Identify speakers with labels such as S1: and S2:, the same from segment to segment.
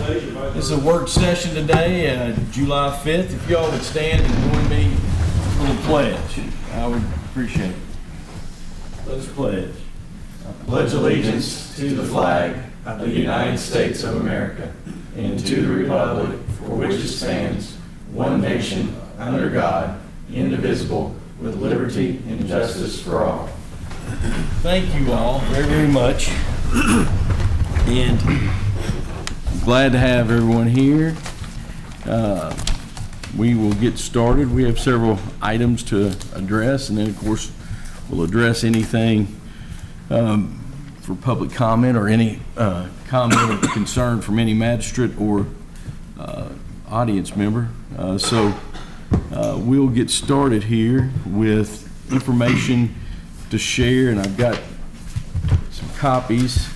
S1: This is a work session today, July 5th. If y'all would stand and join me for the pledge, I would appreciate it. Let us pledge.
S2: I pledge allegiance to the flag of the United States of America and to the republic for which it stands, one nation, under God, indivisible, with liberty and justice for all.
S1: Thank you all very, very much. And I'm glad to have everyone here. We will get started. We have several items to address, and then, of course, we'll address anything for public comment or any comment or concern from any magistrate or audience member. So we'll get started here with information to share, and I've got some copies.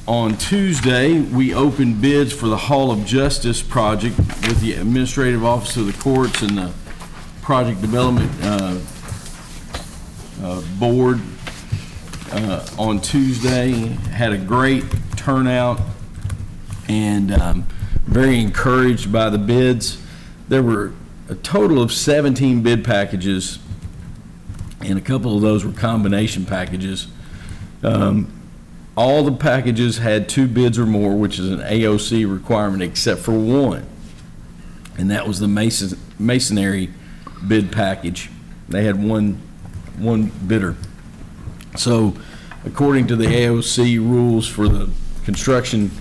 S1: On Tuesday, we opened bids for the Hall of Justice project with the Administrative Office of the Courts and the Project Development Board on Tuesday. Had a great turnout and very encouraged by the bids. There were a total of 17 bid packages, and a couple of those were combination packages. All the packages had 2 bids or more, which is an AOC requirement, except for one, and that was the masonry bid package. They had one bidder. So according to the AOC rules for the construction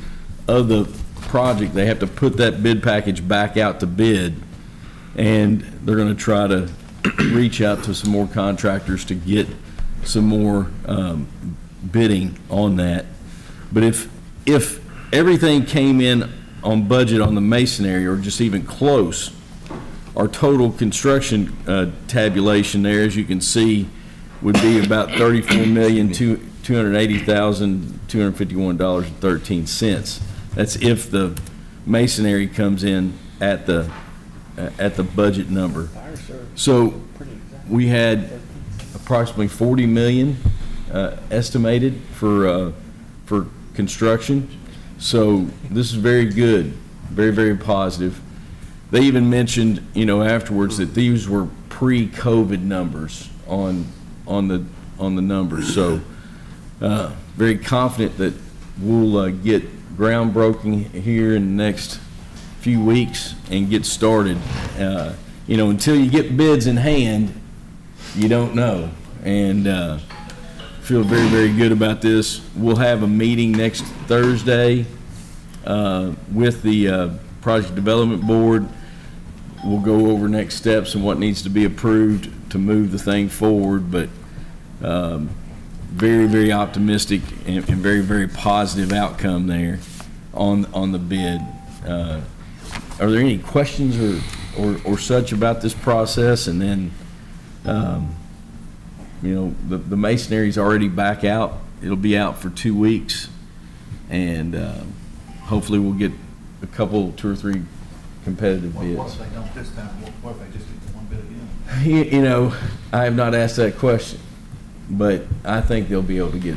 S1: of the project, they have to put that bid package back out to bid, and they're going to try to reach out to some more contractors to get some more bidding on that. But if everything came in on budget on the masonry, or just even close, our total construction tabulation there, as you can see, would be about $34,280,251.13. That's if the masonry comes in at the budget number. So we had approximately $40 million estimated for construction. So this is very good, very, very positive. They even mentioned, afterwards, that these were pre-COVID numbers on the numbers. So very confident that we'll get groundbreaking here in the next few weeks and get started. Until you get bids in hand, you don't know. And feel very, very good about this. We'll have a meeting next Thursday with the Project Development Board. We'll go over next steps and what needs to be approved to move the thing forward, but very, very optimistic and very, very positive outcome there on the bid. Are there any questions or such about this process? And then the masonry's already back out. It'll be out for 2 weeks, and hopefully we'll get a couple, 2 or 3 competitive bids.
S3: What if they don't this time? What if they just get the one bid again?
S1: I have not asked that question, but I think they'll be able to get,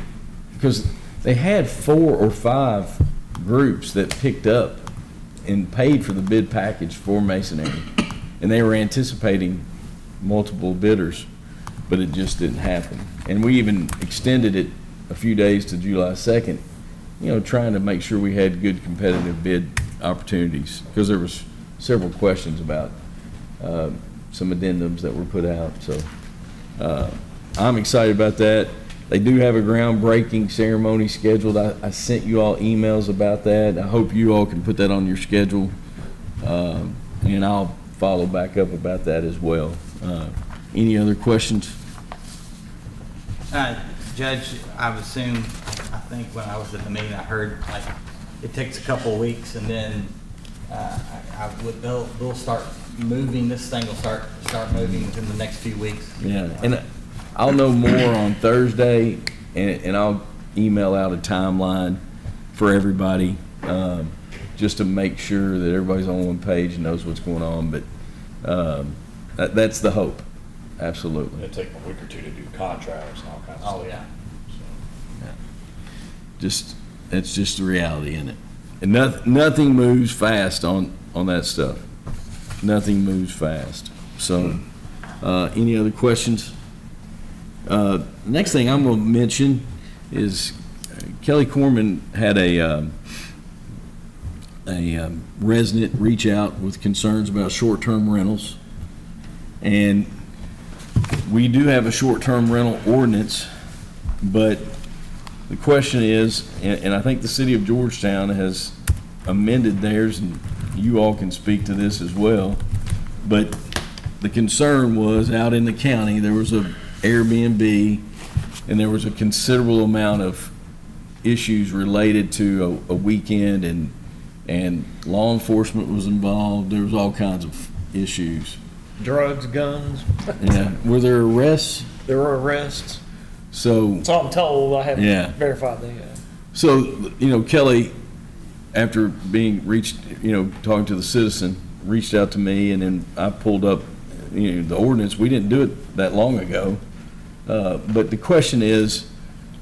S1: because they had 4 or 5 groups that picked up and paid for the bid package for masonry, and they were anticipating multiple bidders, but it just didn't happen. And we even extended it a few days to July 2nd, trying to make sure we had good competitive bid opportunities, because there was several questions about some addendums that were put out. So I'm excited about that. They do have a groundbreaking ceremony scheduled. I sent you all emails about that. I hope you all can put that on your schedule, and I'll follow back up about that as well. Any other questions?
S4: Judge, I think when I was at the meeting, I heard it takes a couple of weeks, and then they'll start moving. This thing will start moving within the next few weeks.
S1: Yeah, and I'll know more on Thursday, and I'll email out a timeline for everybody, just to make sure that everybody's on one page and knows what's going on. But that's the hope. Absolutely.
S5: It'll take a week or 2 to do contracts and all kinds of stuff.
S4: Oh, yeah.
S1: It's just the reality in it. And nothing moves fast on that stuff. Nothing moves fast. So, any other questions? Next thing I'm going to mention is Kelly Corman had a resident reach out with concerns about short-term rentals. And we do have a short-term rental ordinance, but the question is, and I think the city of Georgetown has amended theirs, and you all can speak to this as well, but the concern was out in the county, there was a Airbnb, and there was a considerable amount of issues related to a weekend, and law enforcement was involved. There was all kinds of issues.
S6: Drugs, guns,
S1: Yeah, were there arrests?
S6: there were arrests.
S1: So,
S6: So I'm told, I haven't
S1: Yeah.
S6: verified that.
S1: so, Kelly, after being talking to the citizen, reached out to me, and then I pulled up, the ordinance. We didn't do it that long ago. But the question is,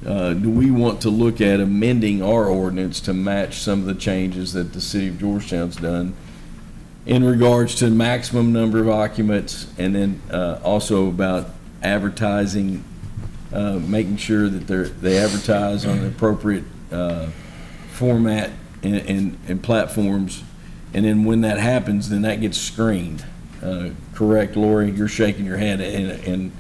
S1: do we want to look at amending our ordinance to match some of the changes that the city of Georgetown's done in regards to maximum number of occupants, and then also about advertising, making sure that they advertise on the appropriate format and platforms, and then when that happens, then that gets screened. Correct, Lori? You're shaking your head, and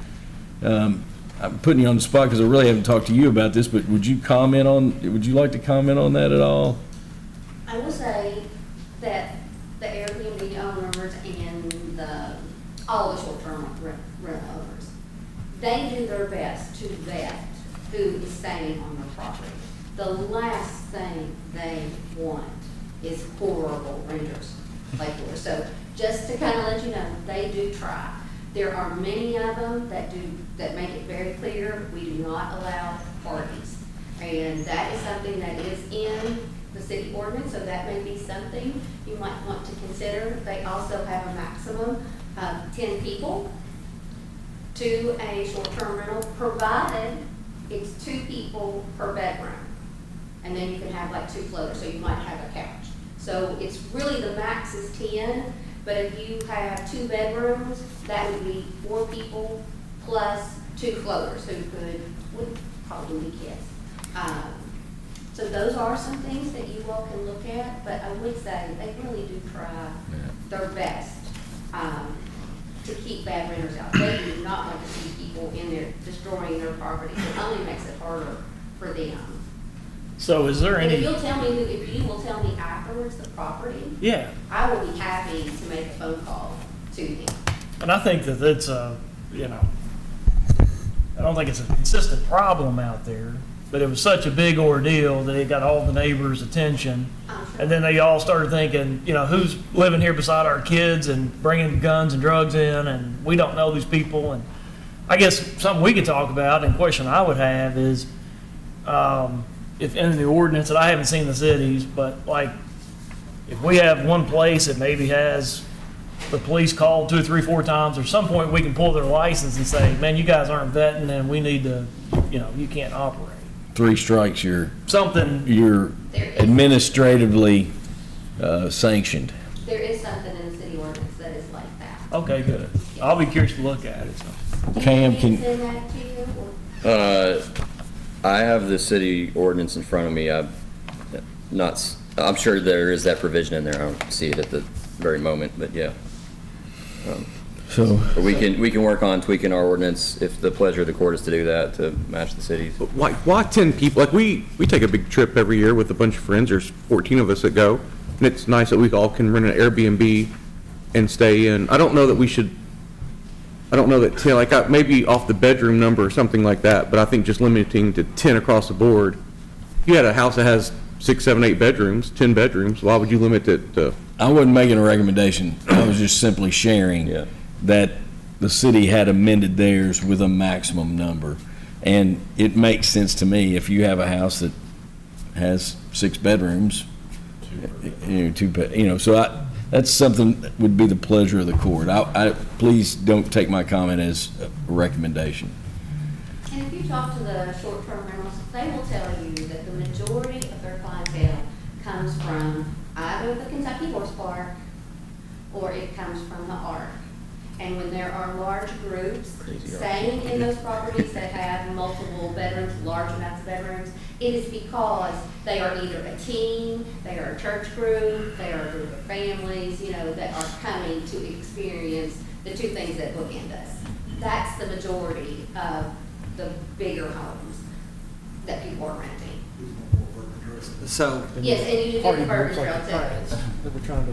S1: I'm putting you on the spot because I really haven't talked to you about this, but would you like to comment on that at all?
S7: I will say that the Airbnb owners and all the short-term rental owners, they do their best to vet who is staying on their property. The last thing they want is horrible renters like yours. So just to kind of let you know, they do try. There are many of them that make it very clear we do not allow parties. And that is something that is in the city ordinance, so that may be something you might want to consider. They also have a maximum of 10 people to a short-term rental, provided it's 2 people per bedroom. And then you can have like 2 floaters, so you might have a couch. So it's really, the max is 10, but if you have 2 bedrooms, that would be 4 people plus 2 floaters who would probably be kids. So those are some things that you all can look at, but I would say they really do try their best to keep bad renters out. They do not want to see people in there destroying their property. It only makes it harder for them.
S6: So is there
S7: And if
S6: any,
S7: you'll tell me, if you will tell me afterwards the property,
S6: yeah,
S7: I will be happy to make a phone call to him.
S6: and I think that it's I don't think it's a consistent problem out there, but it was such a big ordeal that it got all the neighbors' attention. And then they all started thinking, who's living here beside our kids and bringing guns and drugs in, and we don't know these people. And I guess something we could talk about, and question I would have is, if in the ordinance, that I haven't seen the cities, but like, if we have one place that maybe has the police called 2, 3, 4 times, or some point we can pull their license and say, man, you guys aren't vetting and we need to, you can't operate.
S1: 3 strikes, you're
S6: Something,
S1: administratively sanctioned.
S7: There is something in the city ordinance that is like that.
S6: okay, good. I'll be curious to look at it. So.
S1: Cam,
S7: Do you send that to you? Or-
S8: I have the city ordinance in front of me. I'm sure there is that provision in there. I don't see it at the very moment, but yeah.
S1: So,
S8: But we can work on tweaking our ordinance if the pleasure of the court is to do that, to match the cities.
S9: Why 10 people? Like, we take a big trip every year with a bunch of friends. There's 14 of us that go. And it's nice that we all can rent an Airbnb and stay in. I don't know that 10, like maybe off the bedroom number or something like that, but I think just limiting to 10 across the board. If you had a house that has 6, 7, 8 bedrooms, 10 bedrooms, why would you limit it to?
S1: I wasn't making a recommendation. I was just simply sharing that the city had amended theirs with a maximum number. And it makes sense to me if you have a house that has 6 bedrooms, so that's something that would be the pleasure of the court. Please don't take my comment as a recommendation.
S7: And if you talk to the short-term rentals, they will tell you that the majority of their clientele comes from either the Kentucky Horse Park or it comes from the Ark. And when there are large groups staying in those properties that have multiple bedrooms, large amounts of bedrooms, it is because they are either a team, they are a church group, they are a group of families, you know, that are coming to experience the two things that bookend us. That's the majority of the bigger homes that people are renting.
S4: So,
S7: Yes, and you do get the Burger Trail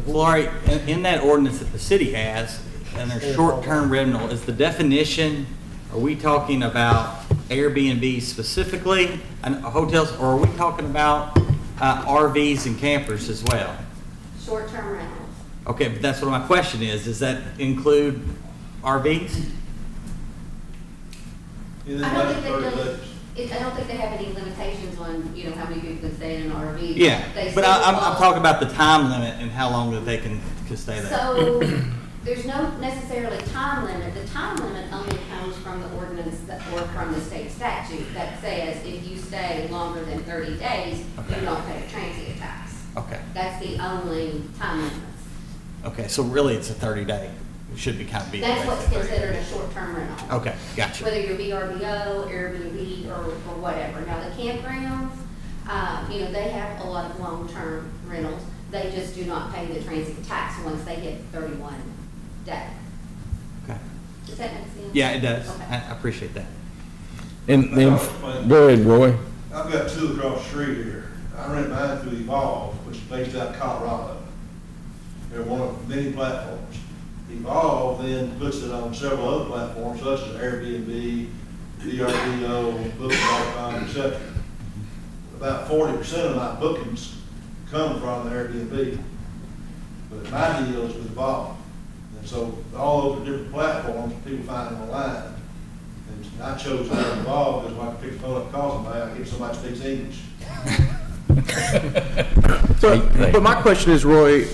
S7: too.
S4: Lori, in that ordinance that the city has, and their short-term rental, is the definition, are we talking about Airbnb specifically, and hotels, or are we talking about RVs and campers as well?
S7: Short-term rentals.
S4: Okay, but that's what my question is. Does that include RVs?
S7: I don't think I don't think they have any limitations on, you know, how many people can stay in an RV.
S4: Yeah,
S7: They
S4: but
S7: still
S4: I'm
S7: fall-
S4: talking about the time limit and how long that they can stay there.
S7: So, there's no necessarily time limit. The time limit only comes from the ordinance or from the state statute that says if you stay longer than 30 days,
S4: Okay.
S7: you don't pay a transient tax.
S4: Okay,
S7: That's the only time limit.
S4: okay, so really it's a 30-day. It should be kind of be.
S7: That's what's considered a short-term rental.
S4: Okay, gotcha.
S7: Whether you're VRBO, Airbnb, or whatever. Now, the campgrounds, you know, they have a lot of long-term rentals. They just do not pay the transient tax once they hit 31 days.
S4: Okay.
S7: Does that make sense?
S4: Yeah, it does.
S7: Okay.
S4: I appreciate that.
S1: And then, go ahead, Roy.
S3: I've got two across the street here. I rent mine through Evolve, which is based out of Colorado. They're one of many platforms. Evolve then puts it on several other platforms such as Airbnb, VRBO, Booking.com, etc. About 40% of my bookings come from the Airbnb. But my deal is with Evolve. And so all those are different platforms, people find them online. And I chose to have Evolve because when I pick the phone up and call somebody, I get somebody that speaks English.
S9: So, but my question is, Roy,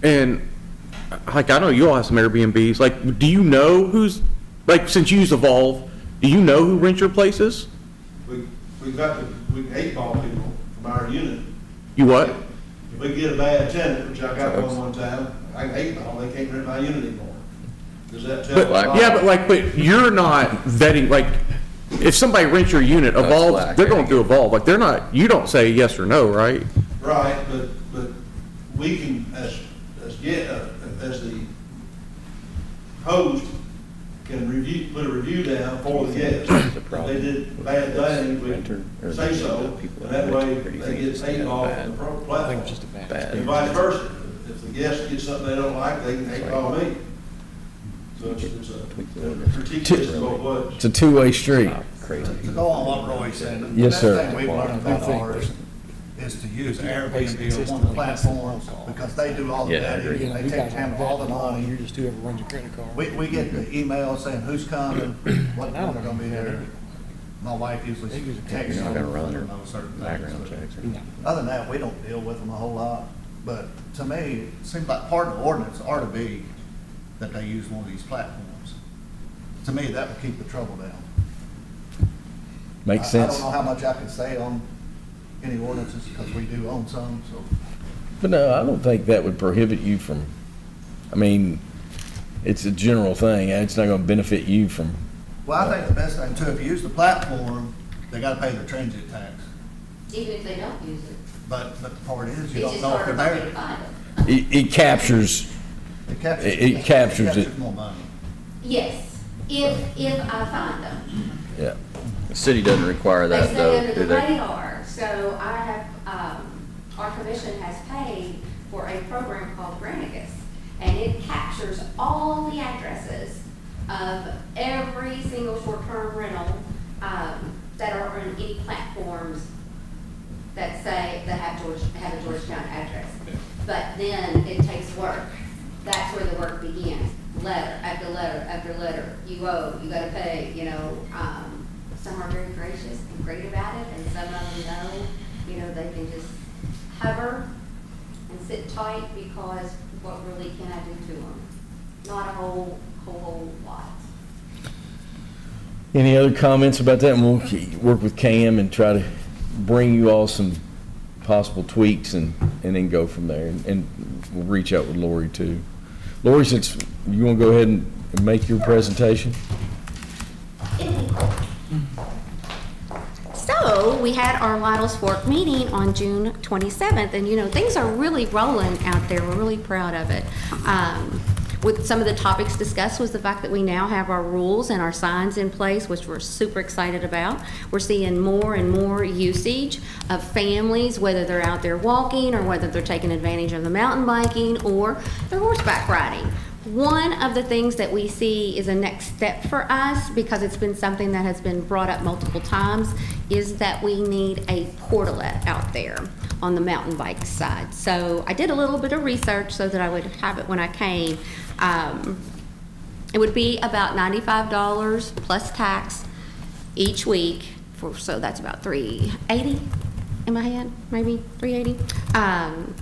S9: and like, I know you all have some Airbnbs, like, do you know who's, like, since you use Evolve, do you know who rents your places?
S3: We got we 8-ball people from our unit.
S9: You what?
S3: If we get a bad tenant, which I got one time, I 8-ball, they can't rent my unit anymore. Does that tell?
S9: But, yeah, but like, but you're not vetting, like, if somebody rents your unit, Evolve,
S8: slack.
S9: they're going through Evolve, like, they're not, you don't say yes or no, right?
S3: Right, but we can, as the host, can review, put a review down for the guest. If they did bad things, we say so, and that way they get paid off the platform. And vice versa. If the guest gets something they don't like, they can hate call me. So it's a critique is both ways.
S1: It's a two-way street.
S10: To go on what Roy's saying.
S1: Yes, sir.
S10: The best thing we've learned about ours is to use Airbnb or one of the platforms, because they do all the
S8: Yeah, I
S10: vetting,
S8: agree.
S10: they take care of all the money.
S6: You're just whoever runs your credit card.
S10: We get the email saying who's coming, what time they're gonna be there. My wife usually texts
S8: You're not
S10: them,
S8: gonna run
S10: let
S8: their
S10: them know certain
S8: background
S10: things.
S8: checks or anything.
S10: Other than that, we don't deal with them a whole lot, but to me, it seems like part of the ordinance ought to be that they use one of these platforms. To me, that would keep the trouble down.
S1: Makes
S10: I
S1: sense.
S10: don't know how much I can say on any ordinances, because we do own some, so.
S1: But no, I don't think that would prohibit you from, I mean, it's a general thing. It's not gonna benefit you from,
S10: Well, I think the best thing too, if you use the platform, they gotta pay their transient tax.
S7: Even if they don't use it.
S10: But the part is, you
S7: It's
S10: don't
S7: just
S10: know if
S7: harder
S10: they're
S7: for you to
S10: there.
S7: find them.
S1: it captures,
S10: It captures.
S1: it captures it.
S10: more money.
S7: Yes, if I find them.
S1: yeah.
S8: The city doesn't require
S7: They
S8: that,
S7: stay
S8: though,
S7: under
S8: do
S7: the
S8: they?
S7: radar, so I have, our commission has paid for a program called Granicus, and it captures all the addresses of every single short-term rental, that are on any platforms that say, that have a Georgetown address. But then it takes work. That's where the work begins. Letter after letter after letter. You owe, you gotta pay, you know, some are very gracious and great about it, and some of them know, you know, they can just hover and sit tight because what really can I do to them? Not a whole lot.
S1: Any other comments about that? And we'll work with Cam and try to bring you all some possible tweaks and and then go from there. And we'll reach out with Lori too. Lori, since you want to go ahead and make your presentation?
S7: So, we had our Lytle's Fork meeting on June 27th, and you know, things are really rolling out there. We're really proud of it. With some of the topics discussed was the fact that we now have our rules and our signs in place, which we're super excited about. We're seeing more and more usage of families, whether they're out there walking or whether they're taking advantage of the mountain biking or they're horseback riding. One of the things that we see is a next step for us, because it's been something that has been brought up multiple times, is that we need a portalet out there on the mountain bike side. So I did a little bit of research so that I would have it when I came. It would be about $95 plus tax each week, so that's about $380 in my head, maybe $380.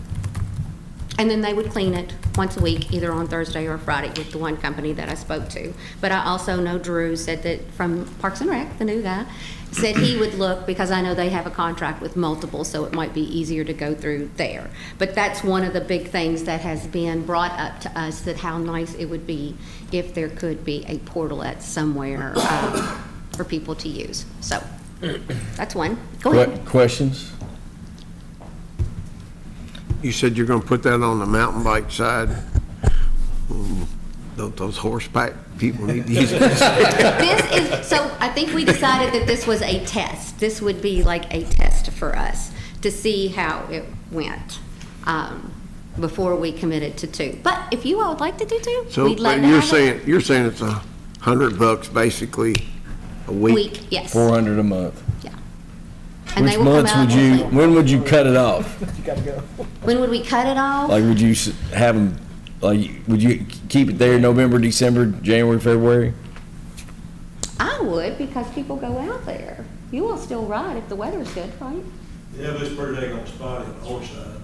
S7: And then they would clean it once a week, either on Thursday or Friday with the one company that I spoke to. But I also know Drew said that from Parks and Rec, the new guy, said he would look, because I know they have a contract with multiple, so it might be easier to go through there. But that's one of the big things that has been brought up to us, that how nice it would be if there could be a portalet somewhere for people to use. So that's one. Go ahead.
S1: Questions?
S11: You said you're gonna put that on the mountain bike side. Don't those horseback people need to use it?
S7: This is, so I think we decided that this was a test. This would be like a test for us to see how it went before we committed to 2. But if you all would like to do 2,
S11: So,
S7: we'd love
S11: but
S7: to
S11: you're
S7: have
S11: saying, you're saying it's $100 basically a
S7: it.
S11: week?
S7: Week, yes.
S1: 400 a month.
S7: Yeah. And
S1: Which
S7: they will come
S1: months
S7: out
S1: would
S7: and
S1: you,
S7: clean.
S1: when would you cut it off?
S7: When would we cut it off?
S1: Like, would you have them, like, would you keep it there November, December, January, February?
S7: I would, because people go out there. You will still ride if the weather's good, right?
S3: Yeah, but it's pretty daggone spotty on the horse side.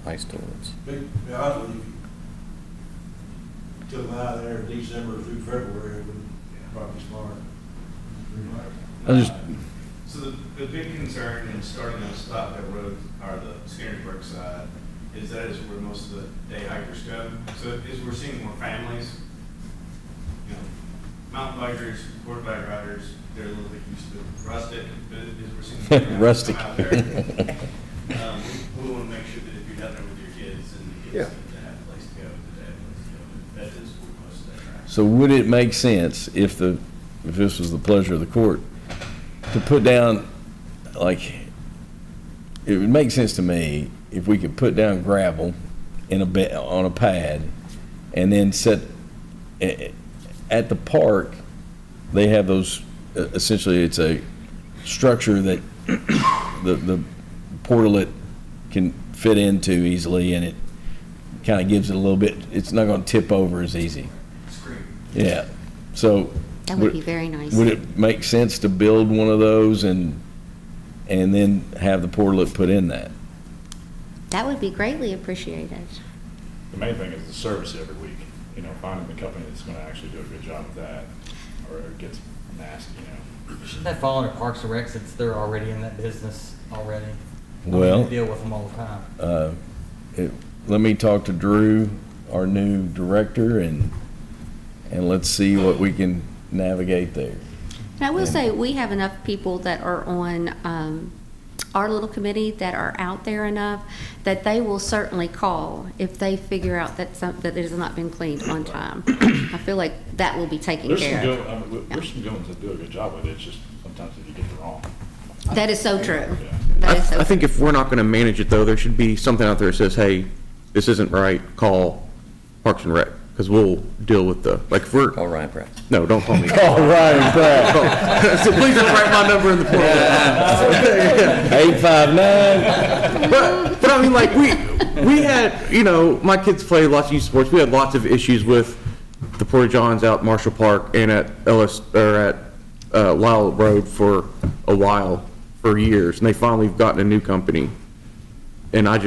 S8: Ice toilets.
S3: Big, yeah, I believe you took them out of there in December through February, it would probably be smart.
S1: I just,
S12: So the big concern in starting on Stockdale Road, or the Skinnersburg side, is that is where most of the day hikers go. So as we're seeing more families, you know, mountain bikers, horseback riders, they're a little bit used to rustic, but as we're seeing more families
S1: Rustic.
S12: come out there, we want to make sure that if you're down there with your kids and the kids that have a place to go, that they have a place to go, that is where most of that traffic.
S1: so would it make sense if this was the pleasure of the court, to put down, like, it would make sense to me if we could put down gravel in a bed, on a pad, and then set, at the park, they have those, essentially it's a structure that the portalet can fit into easily, and it kind of gives it a little bit, it's not going to tip over as easy. Yeah, so.
S7: That would be very nice.
S1: Would it make sense to build one of those and then have the portalet put in that?
S7: That would be greatly appreciated.
S5: The main thing is the service every week, you know, finding the company that's gonna actually do a good job of that, or it gets nasty, you know.
S4: Shouldn't that fall under Parks and Rec, since they're already in that business already? I mean,
S1: Well,
S4: they deal with them all the time.
S1: let me talk to Drew, our new director, and let's see what we can navigate there.
S7: And I will say, we have enough people that are on our little committee that are out there enough that they will certainly call if they figure out that that it has not been cleaned on time. I feel like that will be taken
S5: There's some
S7: care
S5: good,
S7: of.
S5: I mean, there's some good ones that do a good job with it, it's just sometimes if you get it wrong.
S7: That is so true.
S5: Yeah.
S7: That is so
S9: I think if we're not gonna manage it though, there should be something out there that says, hey, this isn't right, call Parks and Rec, because we'll deal with like, if we're,
S8: Call Ryan Pratt.
S9: no, don't call me.
S1: All right, Brad.
S9: So please don't write my number in the portal.
S1: 859.
S9: But I mean, like, we had, you know, my kids play lots of youth sports. We had lots of issues with the Porta Johns out Marshall Park and at Lyle Road for a while, for years, and they finally have gotten a new company. And I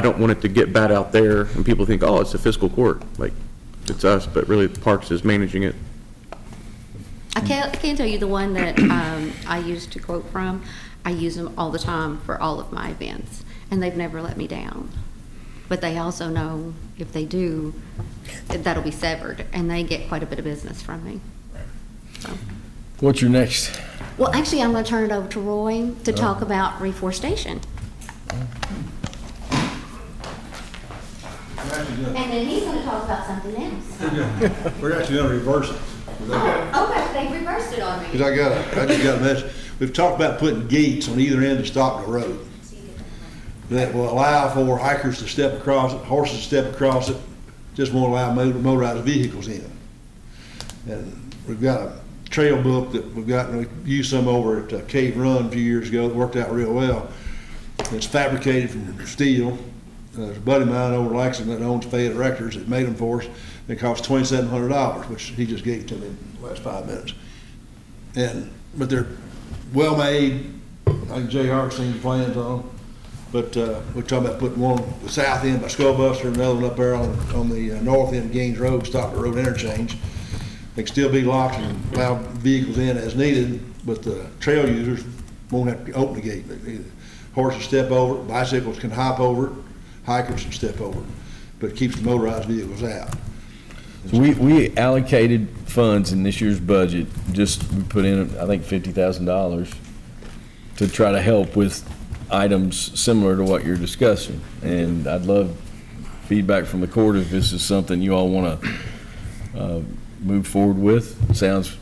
S9: don't want it to get bad out there and people think, oh, it's a fiscal court. Like, it's us, but really the Parks is managing it.
S7: I can't tell you the one that I used to quote from. I use them all the time for all of my events. and they've never let me down. But they also know if they do, that'll be severed, and they get quite a bit of business from me. So.
S1: What's your next?
S7: Well, actually, I'm going to turn it over to Roy to talk about reforestation. And then he's going to talk about something else.
S3: We're actually gonna reverse it.
S7: Oh, okay, they reversed it on me.
S3: Because I just got a message. We've talked about putting gates on either end of Stockdale Road that will allow for hikers to step across it, horses to step across it, just won't allow motorized vehicles in. And we've got a trail book that we've got, and we used some over at Cave Run a few years ago that worked out real well. It's fabricated from steel. There's a buddy of mine over in Lexington that owns Fayette Rectors that made them for us. It cost $2,700, which he just gave to me in the last 5 minutes. But they're well made. I think JR's seen the plans on them. But we're talking about putting one on the south end by Skullbuster and another one up there on the north end of Gaines Road, Stockton Road interchange. They can still be locked and allow vehicles in as needed, but the trail users won't have to open the gate. Horses step over it, bicycles can hop over it, hikers can step over it, but it keeps the motorized vehicles out.
S1: So we allocated funds in this year's budget, we put in, I think, $50,000 to try to help with items similar to what you're discussing. And I'd love feedback from the court if this is something you all want to move forward with. Sounds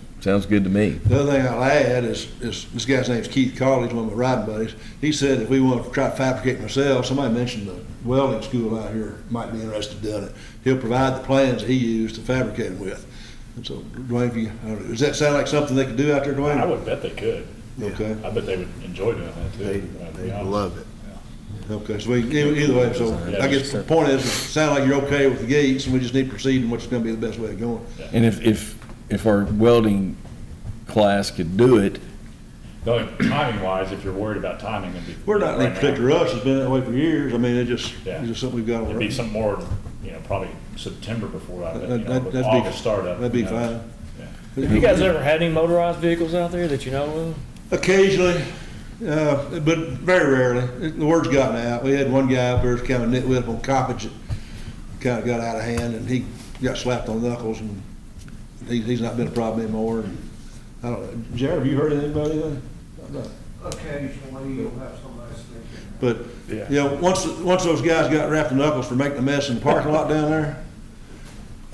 S1: good to me.
S3: The other thing I'll add is this guy's name's Keith College, one of my riding buddies. He said if we want to try to fabricate ourselves, somebody mentioned the welding school out here might be interested in doing it. He'll provide the plans that he used to fabricate them with. And so, Dwayne, does that sound like something they could do out there, Dwayne?
S5: I would bet they could.
S3: Okay.
S5: I bet they would enjoy doing that too.
S11: They love it.
S3: Okay, so either way, so
S5: Yeah,
S3: I guess the point is, it sounds like you're okay with the gates, and we just need to proceed in what's gonna be the best way of going.
S1: And if our welding class could do it,
S5: Though timing wise, if you're worried about timing, it'd be.
S3: We're not in any
S5: right now.
S3: particular rush, it's been that way for years. I mean, it's
S5: Yeah.
S3: just something we've got on the
S5: It'd be
S3: road.
S5: some more, probably September before that, but,
S3: That'd be-
S5: August startup.
S3: That'd be
S5: you know,
S3: fine.
S5: Yeah.
S6: Have you guys ever had any motorized vehicles out there that you know of?
S3: Occasionally, but very rarely. The word's gotten out. We had one guy up there kind of nitwit on Coppage that kind of got out of hand, and he got slapped on the knuckles, and he's not been a problem anymore. And I don't know. Jared, have you heard of anybody?
S10: Occasionally, you'll have somebody speak.
S3: But,
S5: Yeah.
S3: you know, once those guys got wrapped in knuckles for making a mess in the parking lot down there,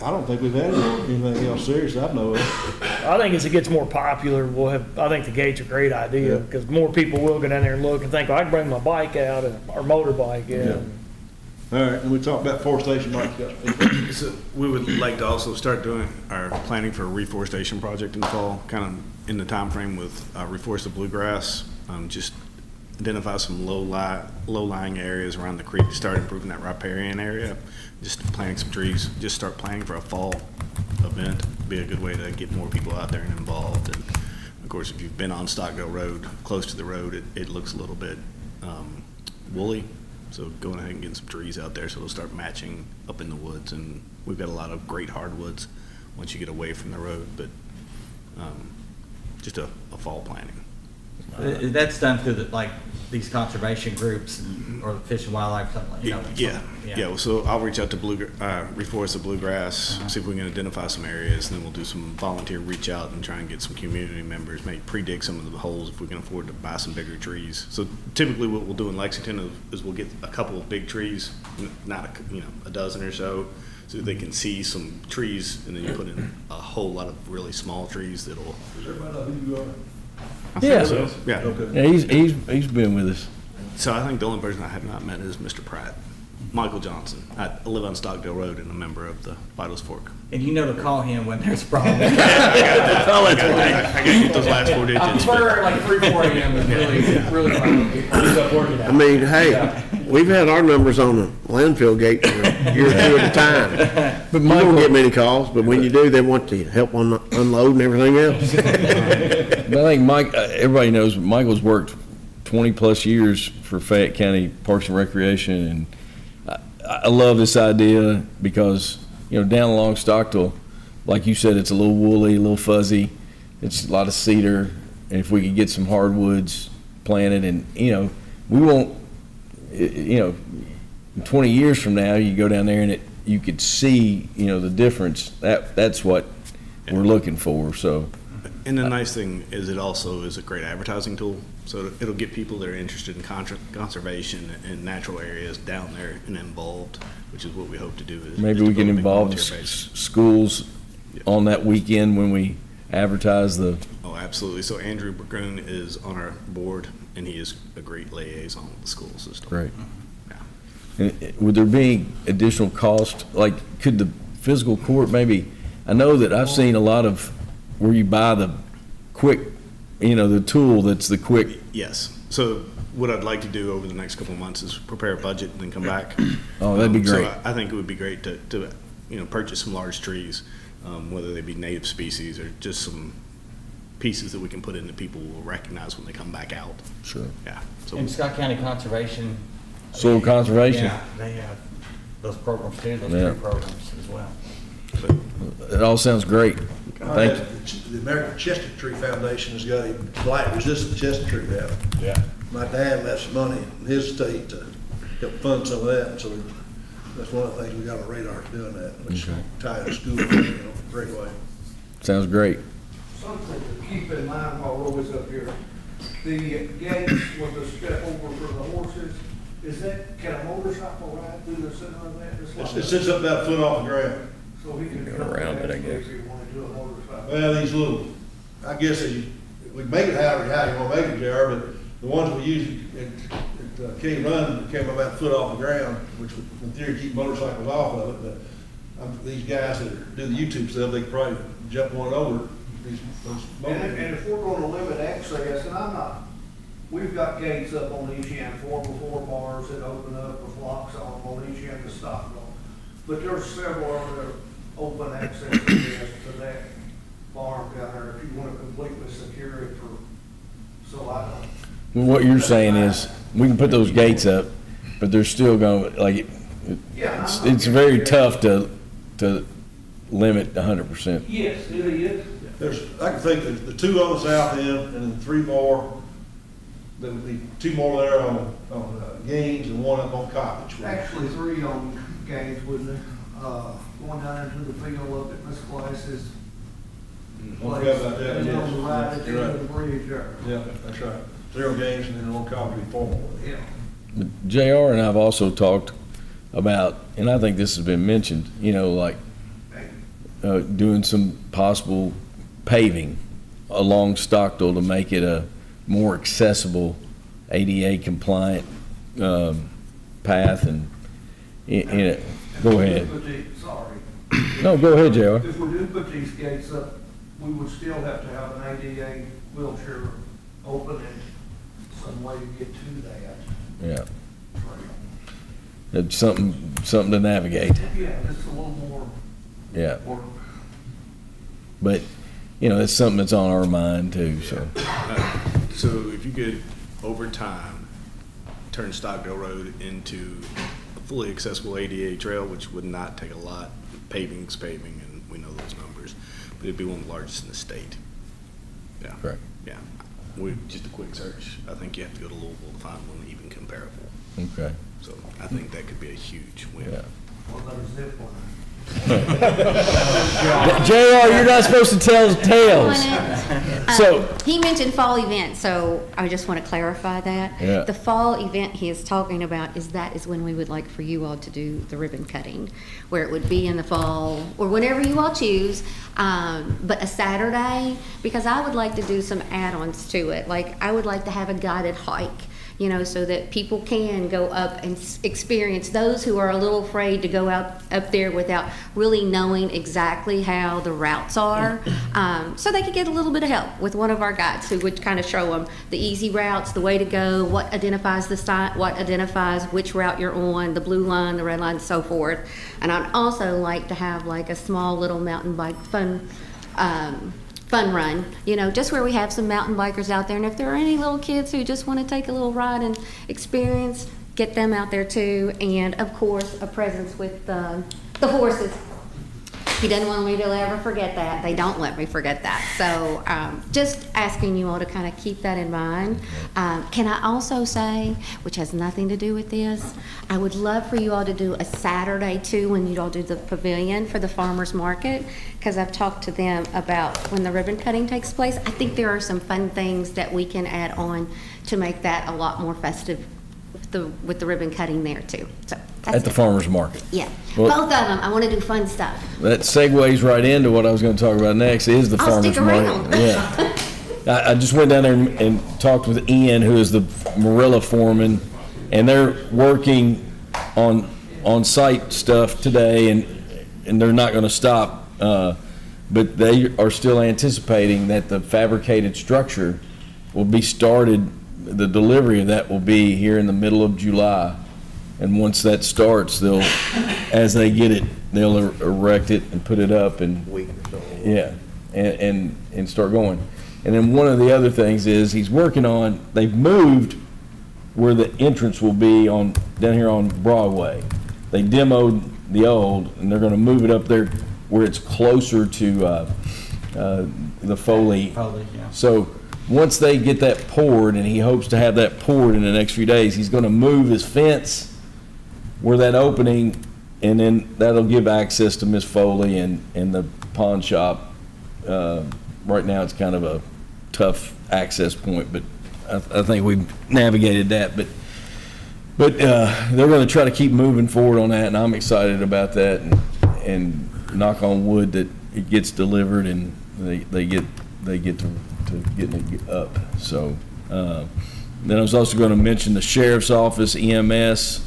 S3: I don't think we've had anything else serious I know of.
S6: I think as it gets more popular, I think the gate's a great idea,
S3: Yeah.
S6: because more people will go down there and look and think, well, I can bring my bike out or motorbike in.
S3: All right, and we talked about forestation, Mike's got.
S12: So we would like to also start doing our planning for a reforestation project in the fall, kind of in the time frame with reforest the bluegrass. Just identify some low-lying areas around the creek to start improving that riparian area. Just planting some trees, just start planning for a fall event. Be a good way to get more people out there and involved. And of course, if you've been on Stockdale Road, close to the road, it looks a little bit woolly. So going ahead and getting some trees out there so they'll start matching up in the woods. And we've got a lot of great hardwoods once you get away from the road, but just a fall planting.
S4: That's done through these conservation groups or Fish and Wildlife, something like,
S12: Yeah. So I'll reach out to Reforest the Bluegrass, see if we can identify some areas, and then we'll do some volunteer reach out and try and get some community members, maybe pre-dig some of the holes if we can afford to buy some bigger trees. So typically what we'll do in Lexington is we'll get a couple of big trees, not a dozen or so they can see some trees, and then you put in a whole lot of really small trees that'll.
S3: Does everybody know who you are?
S1: yeah,
S12: So, yeah.
S3: Okay.
S1: yeah, he's been with us.
S12: So I think the only person I have not met is Mr. Pratt, Michael Johnson. I live on Stockdale Road and a member of the Vitals Fork.
S4: and you know to call him when there's a problem.
S12: I got to get those last 4 digits.
S4: I prefer like 3, 4 a.m. is really fun.
S11: I mean, hey, we've had our numbers on the landfill gate for a year or two at a time.
S1: But
S11: You don't get many calls, but when you do, they want to help on unload and everything else.
S1: But I think everybody knows Michael's worked 20 plus years for Fayette County Parks and Recreation, and I love this idea because, down along Stockdale, like you said, it's a little woolly, a little fuzzy. It's a lot of cedar, and if we could get some hardwoods planted, and we won't you know, 20 years from now, you go down there and you could see, you know, the difference. That's what we're looking for, so.
S13: And the nice thing is it also is a great advertising tool. So it'll get people that are interested in conservation and natural areas down there and involved, which is what we hope to do.
S1: Maybe we can involve the schools on that weekend when we advertise the.
S13: Oh, absolutely. So Andrew Burgoon is on our board, and he is a great liaison with the school system.
S1: Great.
S13: Yeah.
S1: And would there be additional cost? Like, could the fiscal court maybe, I know that I've seen a lot of where you buy the quick, you know, the tool that's the quick.
S13: Yes. So what I'd like to do over the next couple of months is prepare a budget and then come back.
S1: Oh, that'd be great.
S13: So I think it would be great to you know, purchase some large trees, whether they be native species or just some pieces that we can put in that people will recognize when they come back out.
S1: Sure.
S13: Yeah. So
S4: In Scott County Conservation.
S1: Soil conservation.
S4: Yeah, they have those programs too, those
S1: Yeah.
S4: tree programs as well.
S1: It all sounds great. Thank you.
S3: The American Chestnut Tree Foundation has got a blight-resistant chestnut tree now.
S5: Yeah.
S3: My dad left some money in his estate to help fund some of that, and so that's one of the things we got on radar, doing that, which tie the school, you know, great way.
S1: Sounds great.
S14: Something to keep in mind while Roy's up here, the gates with the step over for the horses, can a motorcycle ride through the center of that?
S3: It sits up about a foot off the ground.
S14: So he can
S8: Go
S14: come
S8: around it, I
S14: if
S8: guess.
S14: he wanted to do a motorcycle.
S3: Well, these little, I guess we make it how you want to make it, JR, but the ones we use at King Run came about a foot off the ground, which would, in theory, keep motorcycles off of it, but these guys that do the YouTube stuff, they could probably jump one over those
S14: And if we're gonna limit access, and we've got gates up on each end, 4x4 bars that open up with locks on each end to stop them. But there's several other open access to that farm down there if you want to completely secure it so I don't.
S1: What you're saying is, we can put those gates up, but they're still going, like, it's very tough to limit 100%.
S14: Yes, it is.
S3: I can think that the two on the south end and then three more, there would be two more there on Gaines and one up on Cottage.
S14: Actually, 3 on Gaines, wouldn't it? Going down into the field up at Miss Glass's place.
S3: About that,
S14: And then on the
S3: yes.
S14: right at the
S3: You're
S14: end of the bridge there.
S3: Yeah, that's right. 0 Gaines and then on Cottage, 4 more.
S14: Yeah.
S1: JR and I've also talked about, and I think this has been mentioned, you know, like doing some possible paving along Stockdale to make it a more accessible ADA compliant path and go ahead.
S14: Sorry.
S1: No, go ahead, JR.
S14: If we do put these gates up, we would still have to have an ADA wheelchair open and some way to get to that.
S1: Yeah. It's something to navigate.
S14: Yeah, just a little more
S1: Yeah.
S14: work.
S1: But, you know, it's something that's on our mind too, so.
S13: So if you could, over time, turn Stockdale Road into a fully accessible ADA trail, which would not take a lot, paving's paving, and we know those numbers, but it'd be one of the largest in the state. Yeah.
S1: Correct.
S13: Yeah. Just a quick search, I think you have to go to Louisville to find one even comparable.
S1: Okay.
S13: So I think that could be a huge win.
S1: Yeah.
S14: What about a zip line?
S1: JR, you're not supposed to tell tales. So-
S7: He mentioned fall event, so I just want to clarify that.
S1: Yeah.
S7: The fall event he is talking about is when we would like for you all to do the ribbon cutting, where it would be in the fall, or whenever you all choose, but a Saturday, because I would like to do some add-ons to it. Like, I would like to have a guided hike, you know, so that people can go up and experience, those who are a little afraid to go out up there without really knowing exactly how the routes are. So they could get a little bit of help with one of our guides who would kind of show them the easy routes, the way to go, what identifies the site, what identifies which route you're on, the blue line, the red line, and so forth. And I'd also like to have like a small little mountain bike fun run, you know, just where we have some mountain bikers out there. And if there are any little kids who just want to take a little ride and experience, get them out there too. And of course, a presence with the horses. He doesn't want me to ever forget that. They don't let me forget that. So just asking you all to kind of keep that in mind. Can I also say, which has nothing to do with this, I would love for you all to do a Saturday too when you all do the pavilion for the farmers market, because I've talked to them about when the ribbon cutting takes place. I think there are some fun things that we can add on to make that a lot more festive with the ribbon cutting there too. So that's
S1: At the
S7: it.
S1: farmer's market.
S7: Yeah,
S1: Well-
S7: both of them. I want to do fun stuff.
S1: That segues right into what I was going to talk about next, is the
S7: I'll
S1: farmer's
S7: stick
S1: market.
S7: around.
S1: Yeah. I just went down there and talked with Ian, who is the Marilla foreman, and they're working on-site stuff today, and they're not going to stop. But they are still anticipating that the fabricated structure will be started, the delivery of that will be here in the middle of July. And once that starts, as they get it, they'll erect it and put it up and.
S11: Week or so.
S1: Yeah, and start going. And then one of the other things is he's working on, they've moved where the entrance will be down here on Broadway. They demoed the old, and they're gonna move it up there where it's closer to the Foley.
S4: Foley, yeah.
S1: So once they get that poured, and he hopes to have that poured in the next few days, he's gonna move his fence where that opening, and then that'll give access to Miss Foley and the pawn shop. Right now, it's kind of a tough access point, but I think we've navigated that. But they're going to try to keep moving forward on that, and I'm excited about that. And knock on wood that it gets delivered and they get to getting it up. So then I was also going to mention the sheriff's office, EMS.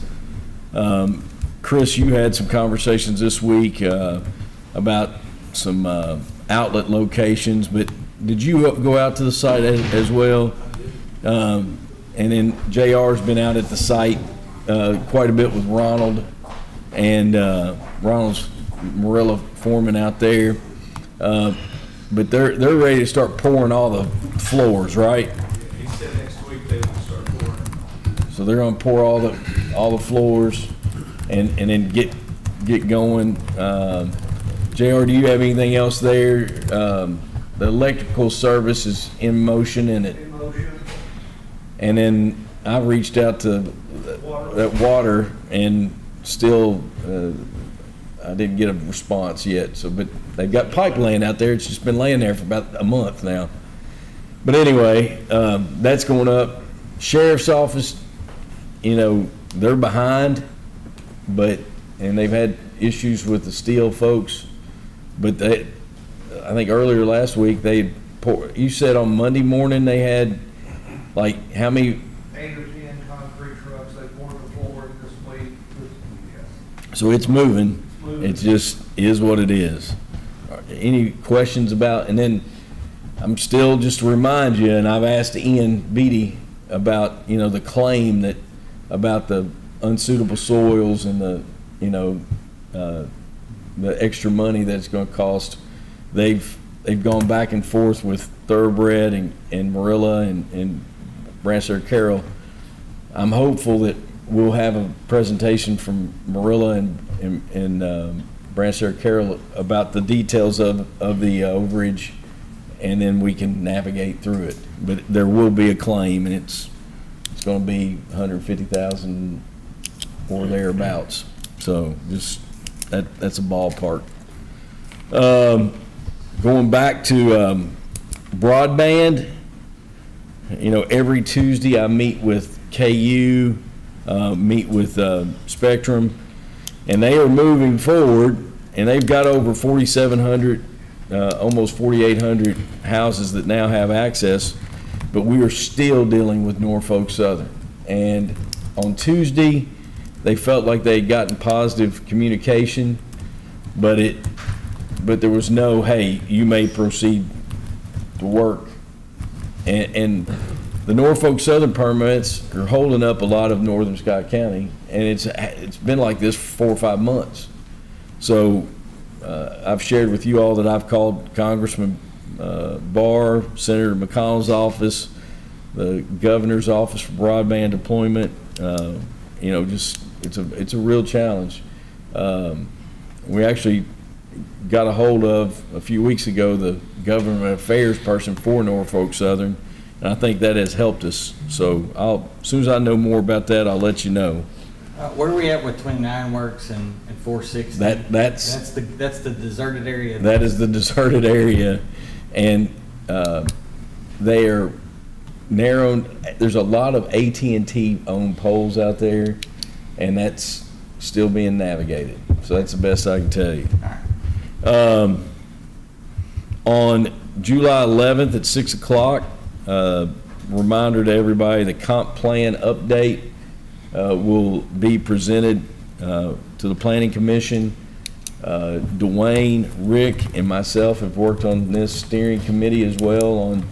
S1: Chris, you had some conversations this week about some outlet locations, but did you go out to the site as well? And then JR's been out at the site quite a bit with Ronald, and Ronald's Marilla foreman out there. But they're ready to start pouring all the floors, right?
S12: He said next week they will start pouring.
S1: So they're gonna pour all the floors and then get going. JR, do you have anything else there? The electrical service is in motion and it.
S14: In motion.
S1: And then I reached out to that water and still, I didn't get a response yet. So, but they've got pipe laying out there. It's just been laying there for about a month now. But anyway, that's going up. Sheriff's office, they're behind, and they've had issues with the steel folks. But I think earlier last week, you said on Monday morning they had, like, how many?
S14: 8 or 10 concrete trucks, they poured the floor this week. Yes.
S1: So it's moving. It just is what it is. Any questions about, and then I'm still, just to remind you, and I've asked Ian Beatty about, the claim about the unsuitable soils and the extra money that it's going to cost. They've gone back and forth with Thoroughbred and Marilla and Branstad Carroll. I'm hopeful that we'll have a presentation from Marilla and Branstad Carroll about the details of the overage, and then we can navigate through it. But there will be a claim, and it's going to be $150,000 or thereabouts. So just that's a ballpark. Going back to broadband, every Tuesday I meet with KU, meet with Spectrum, and they are moving forward, and they've got over 4,700, almost 4,800 houses that now have access, but we are still dealing with Norfolk Southern. And on Tuesday, they felt like they had gotten positive communication, but there was no, hey, you may proceed to work. And the Norfolk Southern permits are holding up a lot of northern Scott County, and it's been like this for 4 or 5 months. So I've shared with you all that I've called Congressman Barr, Senator McConnell's office, the governor's office for broadband deployment. Just it's a real challenge. We actually, got a hold of a few weeks ago the government affairs person for Norfolk Southern, and I think that has helped us. So as soon as I know more about that, I'll let you know.
S4: Where are we at with 29 Works and 460? That's the deserted area.
S1: That is the deserted area, and they are narrowed. There's a lot of AT&T owned poles out there, and that's still being navigated. So that's the best I can tell you. On July 11th at 6 o'clock, reminder to everybody, the comp plan update will be presented to the Planning Commission. Dwayne, Rick, and myself have worked on this steering committee as well. On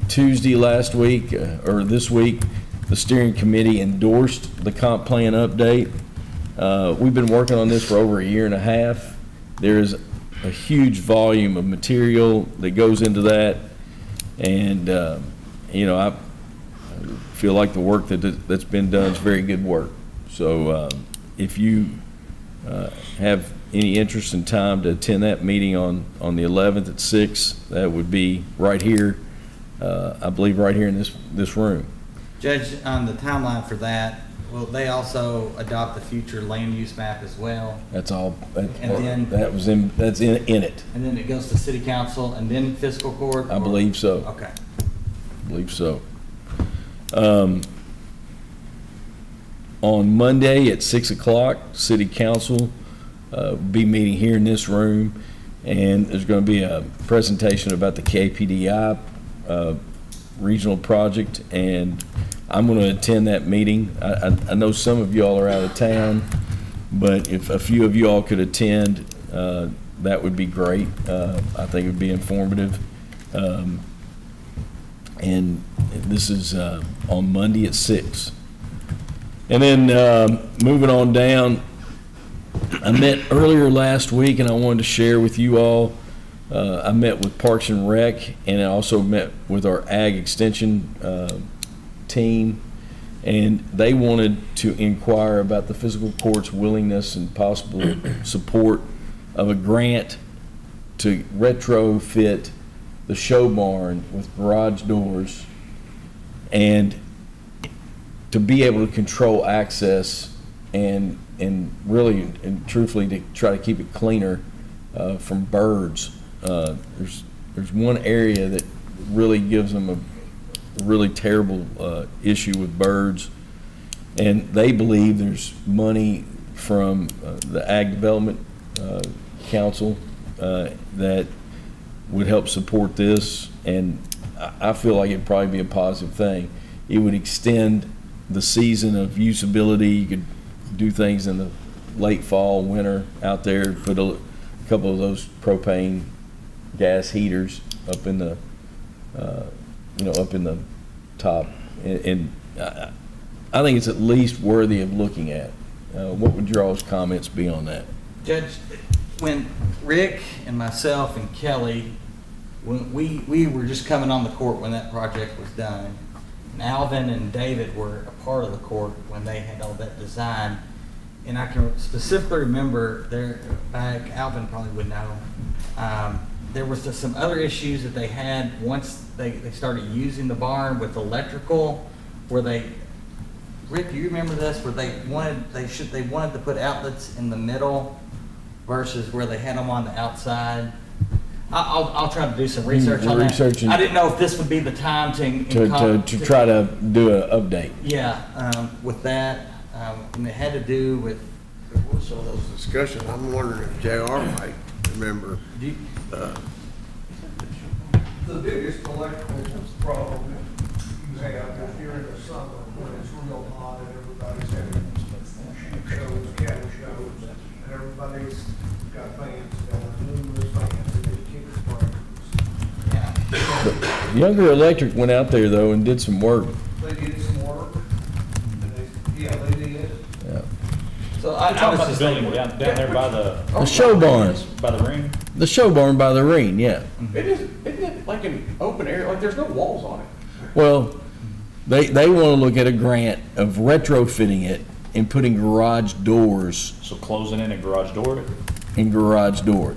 S1: Tuesday last week, or this week, the steering committee endorsed the comp plan update. We've been working on this for over a year and a half. There's a huge volume of material that goes into that, and I feel like the work that's been done is very good work. So if you have any interest in time to attend that meeting on the 11th at 6, that would be right here, I believe right here in this room.
S4: Judge, on the timeline for that, will they also adopt the future land use map as well?
S1: That's all. That's
S4: That's
S1: in it.
S4: And then it goes to city council and then fiscal court?
S1: I believe so.
S4: Okay.
S1: I believe so. On Monday at 6 o'clock, city council be meeting here in this room, and there's going to be a presentation about the KPDI regional project, and I'm going to attend that meeting. I know some of y'all are out of town, but if a few of y'all could attend, that would be great. I think it would be informative. And this is on Monday at 6. And then moving on down, I met earlier last week, and I wanted to share with you all. I met with Parks and Rec, and I also met with our Ag Extension team, and they wanted to inquire about the fiscal court's willingness and possible support of a grant to retrofit the show barn with garage doors and to be able to control access and really and truthfully to try to keep it cleaner from birds. There's one area that really gives them a really terrible issue with birds, and they believe there's money from the Ag Development Council that would help support this, and I feel like it'd probably be a positive thing. It would extend the season of usability. You could do things in the late fall, winter out there, put a couple of those propane gas heaters up in the up in the top, and I think it's at least worthy of looking at. What would your all's comments be on that?
S4: Judge, when Rick and myself and Kelly, when we were just coming on the court when that project was done, and Alvin and David were a part of the court when they had all that design, and I can specifically remember back, Alvin probably would know, there was just some other issues that they had once they started using the barn with electrical, where Rick, do you remember this, where they wanted to put outlets in the middle versus where they had them on the outside? I'll try to do some research on that. I didn't know if this would be the time to
S1: try to do an update.
S4: Yeah, with that, and it had to do with.
S11: There was some of those discussions. I'm wondering if JR might remember.
S14: The biggest electrical problem you have is during the summer when it's real hot and everybody's having sheep shows, cattle shows, and everybody's got fans going, numerous fans, and they keep spraying.
S1: Younger Electric went out there though and did some work.
S14: They did some work, and they did.
S1: Yeah.
S4: So
S5: I was about the building down there by the
S1: show barn.
S5: By the ring.
S1: The show barn by the ring, yeah.
S2: Isn't it like an open area, like there's no walls on it?
S1: Well, they want to look at a grant of retrofitting it and putting garage doors
S5: So closing in a garage door?
S1: in garage door.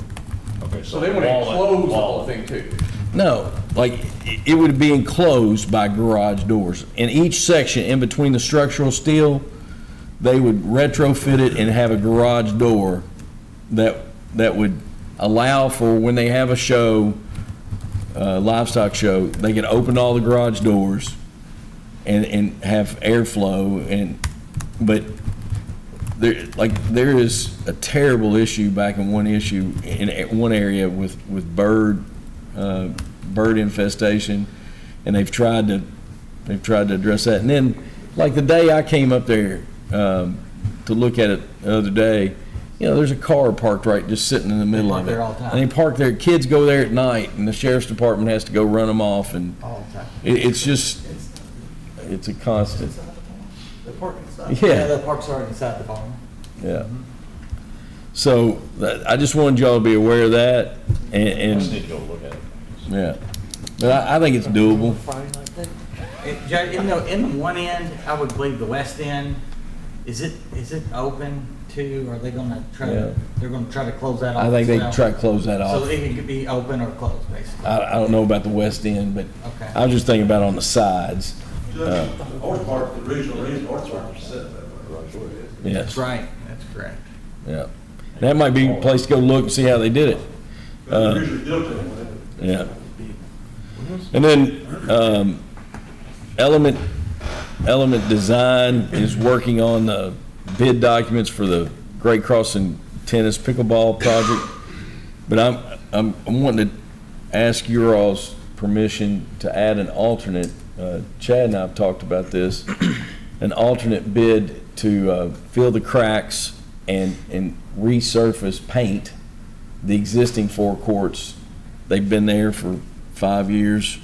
S5: Okay,
S9: So they want to close the whole thing too.
S1: No, like, it would be enclosed by garage doors. In each section, in between the structural steel, they would retrofit it and have a garage door that would allow for when they have a show, livestock show, they could open all the garage doors and have airflow but there is a terrible issue back in one area with bird infestation, and they've tried to address that. And then, like the day I came up there to look at it the other day, there's a car parked right just sitting in the middle of it.
S4: There all the time.
S1: And they park there. Kids go there at night, and the sheriff's department has to go run them off. And
S4: All the time.
S1: it's a constant.
S4: The park
S1: Yeah.
S4: the park's already inside the barn.
S1: Yeah. So I just wanted y'all to be aware of that,
S5: I
S1: and
S5: just need to go look at it.
S1: yeah. But I think it's doable.
S4: In one end, I would believe the west end, is it open too? Are they gonna try
S1: Yeah.
S4: to, they're gonna try to close that off?
S1: I think they
S4: as well?
S1: try to close that
S4: So
S1: off.
S4: it could be open or closed, basically.
S1: I don't know about the west end, but
S4: Okay.
S1: I was just thinking about on the sides.
S3: Judge, the north part, the original reason north part was set that way.
S1: Yes.
S4: That's right, that's correct.
S1: Yeah. That might be a place to go look and see how they did it.
S3: But they usually built it that way.
S1: Yeah. And then, Element Design is working on the bid documents for the Great Crossing Tennis Pickleball project. But I'm wanting to ask your all's permission to add an alternate. Chad and I have talked about this, an alternate bid to fill the cracks and resurface paint the existing four courts. They've been there for 5 years,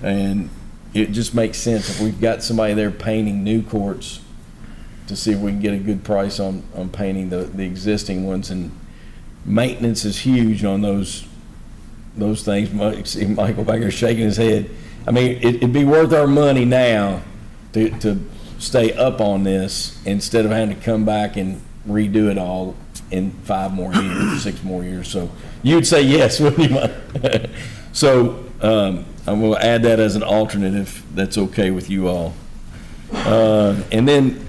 S1: and it just makes sense if we've got somebody there painting new courts to see if we can get a good price on painting the existing ones. And maintenance is huge on those things. See Michael back there shaking his head. I mean, it'd be worth our money now to stay up on this instead of having to come back and redo it all in 5 more years, 6 more years. So you'd say yes, wouldn't you? So I'm going to add that as an alternate if that's okay with you all. And then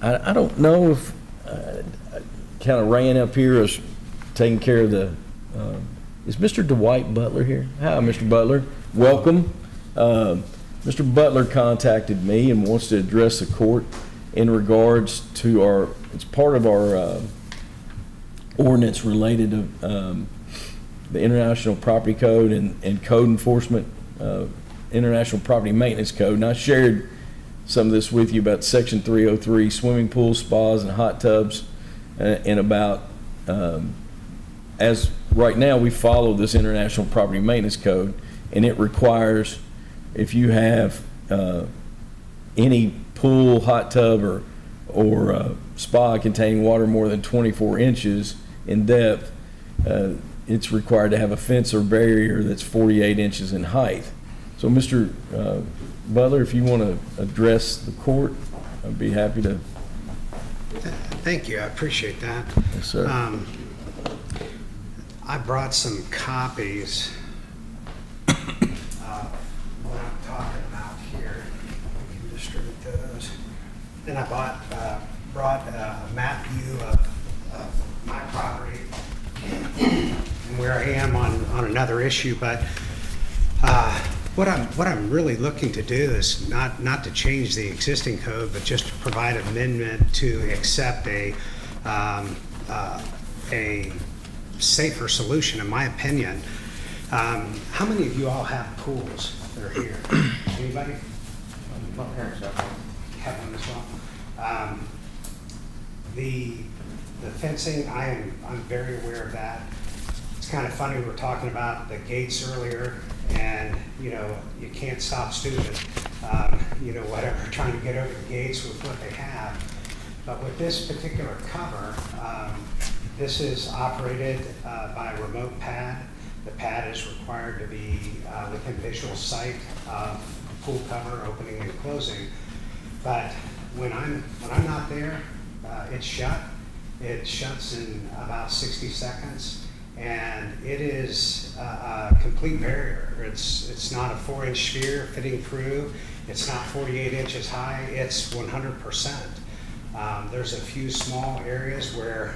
S1: I don't know if kind of ran up here as taking care of the. Is Mr. Dwight Butler here? Hi, Mr. Butler. Welcome. Mr. Butler contacted me and wants to address the court in regards to it's part of our ordinance related to the International Property Code and Code Enforcement, International Property Maintenance Code. And I shared some of this with you about Section 303, swimming pools, spas, and hot tubs, and about, as right now we follow this International Property Maintenance Code, and it requires if you have any pool, hot tub, or spa containing water more than 24 inches in depth, it's required to have a fence or barrier that's 48 inches in height. So, Mr. Butler, if you want to address the court, I'd be happy to.
S15: Thank you, I appreciate that.
S1: Yes, sir.
S15: I brought some copies of what I'm talking about here. We can distribute those. And I brought a map view of my property and where I am on another issue. But what I'm really looking to do is not to change the existing code, but just to provide an amendment to accept a safer solution, in my opinion. How many of you all have pools that are here? Anybody? My parents have one as well. The fencing, I'm very aware of that. It's kind of funny, we were talking about the gates earlier, and you can't stop stupid, whatever, trying to get over the gates with what they have. But with this particular cover, this is operated by a remote pad. The pad is required to be within visual sight of pool cover opening and closing. But when I'm not there, it's shut. It shuts in about 60 seconds. And it is a complete barrier. It's not a 4-inch sphere fitting through. It's not 48 inches high. It's 100%. There's a few small areas where,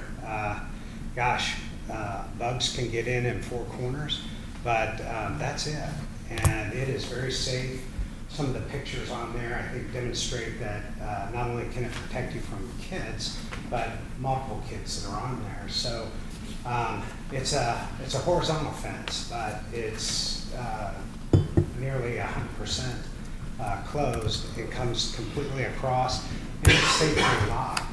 S15: bugs can get in 4 corners, but that's it. And it is very safe. Some of the pictures on there, I think, demonstrate that not only can it protect you from kids, but multiple kids that are on there. So it's a horizontal fence, but it's nearly 100% closed. It comes completely across, and it's safely locked.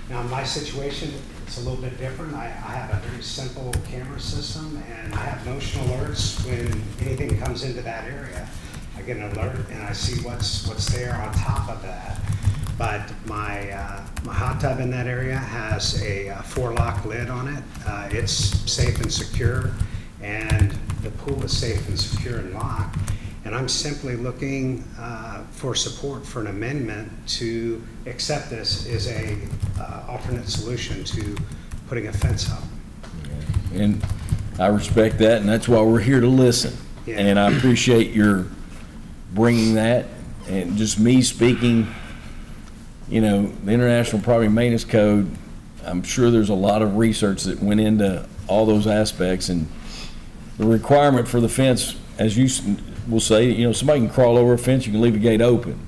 S15: Now, in my situation, it's a little bit different. I have a very simple camera system, and I have motion alerts when anything comes into that area. I get an alert, and I see what's there on top of that. But my hot tub in that area has a 4-lock lid on it. It's safe and secure, and the pool is safe and secure and locked. And I'm simply looking for support for an amendment to accept this as a alternate solution to putting a fence up.
S1: And I respect that, and that's why we're here to listen.
S15: Yeah.
S1: And I appreciate your bringing that, and just me speaking, the International Property Maintenance Code, I'm sure there's a lot of research that went into all those aspects, and the requirement for the fence, as you will say, somebody can crawl over a fence, you can leave a gate open.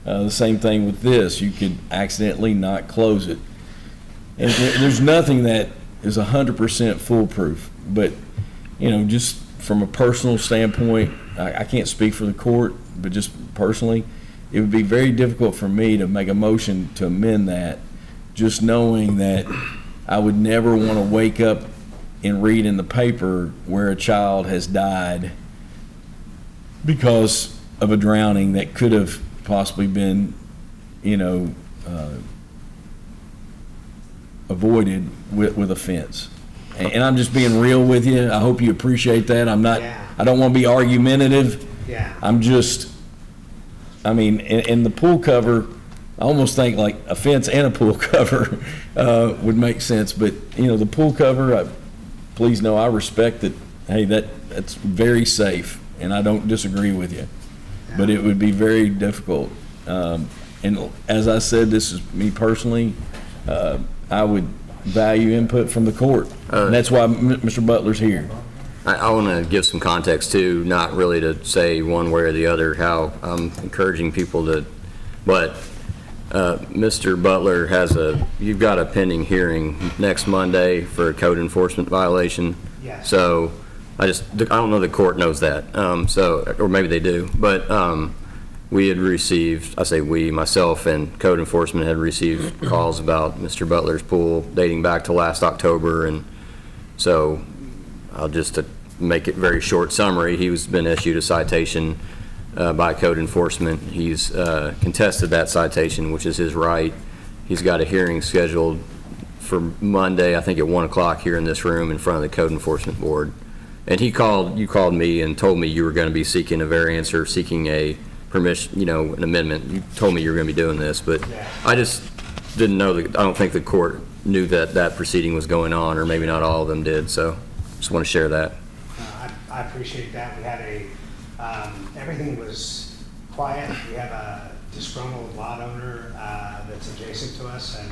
S1: The same thing with this, you could accidentally not close it. And there's nothing that is 100% foolproof, but, just from a personal standpoint, I can't speak for the court, but just personally, it would be very difficult for me to make a motion to amend that, just knowing that I would never want to wake up and read in the paper where a child has died because of a drowning that could have possibly been, avoided with a fence. And I'm just being real with you. I hope you appreciate that. I don't want to be argumentative.
S15: Yeah.
S1: And the pool cover, I almost think like a fence and a pool cover would make sense. But, the pool cover, please know I respect that, hey, that's very safe, and I don't disagree with you. But it would be very difficult. And as I said, this is me personally, I would value input from the court. And that's why Mr. Butler's here.
S8: I want to give some context too, not really to say one way or the other how I'm encouraging people to, but Mr. Butler you've got a pending hearing next Monday for a code enforcement violation.
S15: Yes.
S8: So I don't know the court knows that, or maybe they do, but we had received, I say we, myself and code enforcement had received calls about Mr. Butler's pool dating back to last October, and so I'll just to make it very short summary, he's been issued a citation by code enforcement. He's contested that citation, which is his right. He's got a hearing scheduled for Monday, I think at 1 o'clock here in this room in front of the code enforcement board. And you called me and told me you were going to be seeking a variance or seeking a permission, an amendment. You told me you were going to be doing this, but I just didn't know I don't think the court knew that proceeding was going on, or maybe not all of them did, so just want to share that.
S15: I appreciate that. We had everything was quiet. We have a disgruntled lot owner that's adjacent to us, and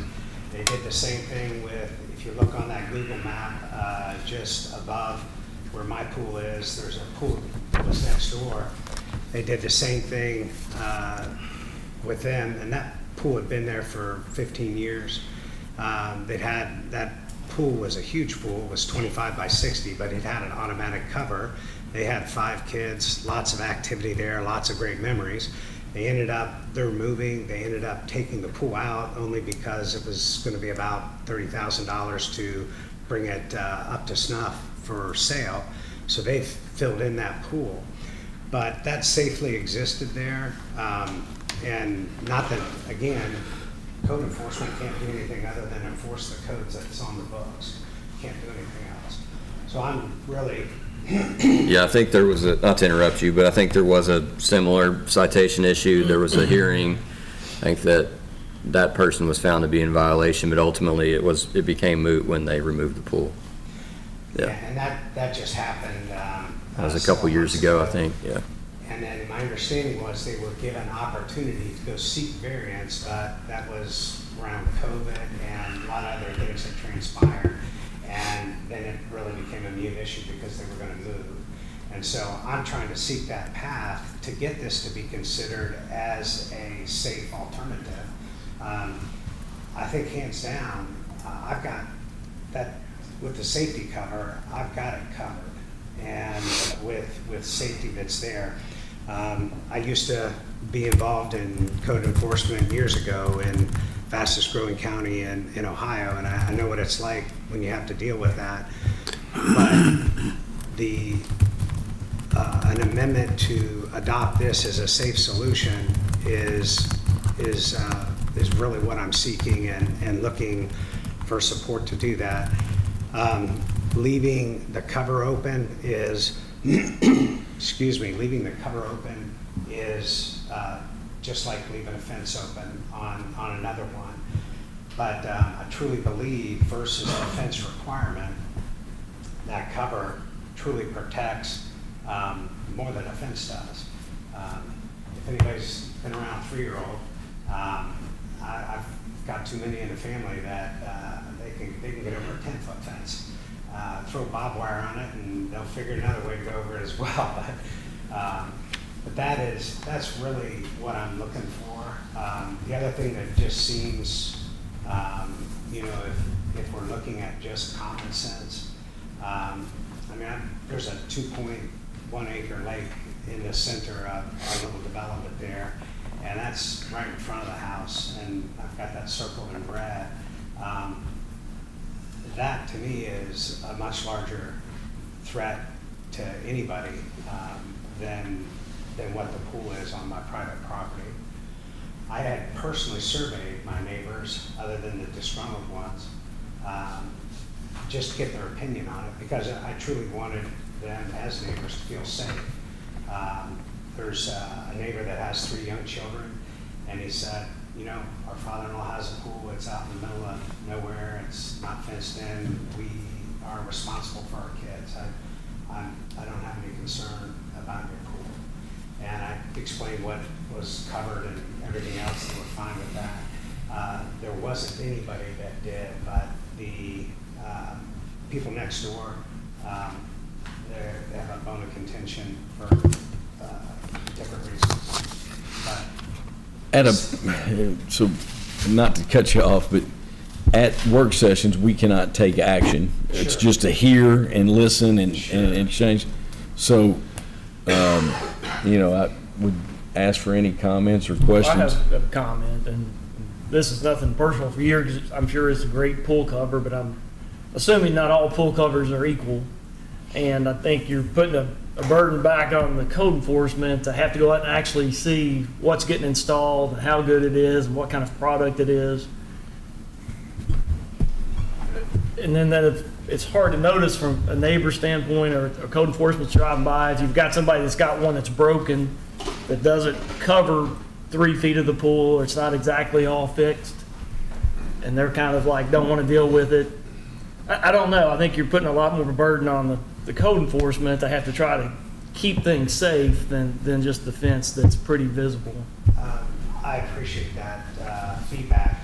S15: they did the same thing with, if you look on that Google map, just above where my pool is, there's a pool that was next door. They did the same thing with them, and that pool had been there for 15 years. That pool was a huge pool. It was 25 by 60, but it had an automatic cover. They had 5 kids, lots of activity there, lots of great memories. They're moving. They ended up taking the pool out only because it was going to be about $30,000 to bring it up to snuff for sale. So they filled in that pool. But that safely existed there. And not that, again, code enforcement can't do anything other than enforce the codes that's on the books. Can't do anything else. So I'm really...
S8: Yeah, I think there was not to interrupt you, but I think there was a similar citation issue. There was a hearing. I think that person was found to be in violation, but ultimately it became moot when they removed the pool. Yeah.
S15: And that just happened.
S8: That was a couple years ago, I think, yeah.
S15: And then my understanding was they were given opportunity to go seek variance, but that was around COVID and a lot of other things that transpired. And then it really became a mute issue because they were going to move. And so I'm trying to seek that path to get this to be considered as a safe alternative. I think hands down, I've got that, with the safety cover, I've got it covered. And with safety that's there. I used to be involved in code enforcement years ago in fastest growing county in Ohio, and I know what it's like when you have to deal with that. But an amendment to adopt this as a safe solution is really what I'm seeking and looking for support to do that. Leaving the cover open is, excuse me, leaving the cover open is just like leaving a fence open on another one. But I truly believe versus the fence requirement, that cover truly protects more than a fence does. If anybody's been around a 3-year-old, I've got too many in the family that they can get over a 10-foot fence. Throw barbed wire on it and they'll figure another way to go over it as well. But that's really what I'm looking for. The other thing that just seems, if we're looking at just common sense, there's a 2.1 acre lake in the center of our little development there, and that's right in front of the house, and I've got that circled in red. That to me is a much larger threat to anybody than what the pool is on my private property. I had personally surveyed my neighbors, other than the disgruntled ones, just to get their opinion on it, because I truly wanted them as neighbors to feel safe. There's a neighbor that has 3 young children, and he said, our father-in-law has a pool, it's out in the middle of nowhere, it's not fenced in, we are responsible for our kids. I don't have any concern about your pool. And I explained what was covered and everything else, and we're fine with that. There wasn't anybody that did, but the people next door, they have a bone of contention for different reasons. But
S1: so not to cut you off, but at work sessions, we cannot take action. It's
S15: Sure.
S1: just to hear and listen and exchange. So, I would ask for any comments or questions.
S6: I have a comment, and this is nothing personal for you, 'cause I'm sure it's a great pool cover, but I'm assuming not all pool covers are equal. And I think you're putting a burden back on the code enforcement to have to go out and actually see what's getting installed and how good it is and what kind of product it is. And then it's hard to notice from a neighbor standpoint or a code enforcement driving by, if you've got somebody that's got one that's broken, that doesn't cover 3 feet of the pool, or it's not exactly all fixed, and they're kind of like, don't want to deal with it. I don't know. I think you're putting a lot more burden on the code enforcement to have to try to keep things safe than just the fence that's pretty visible.
S15: I appreciate that feedback.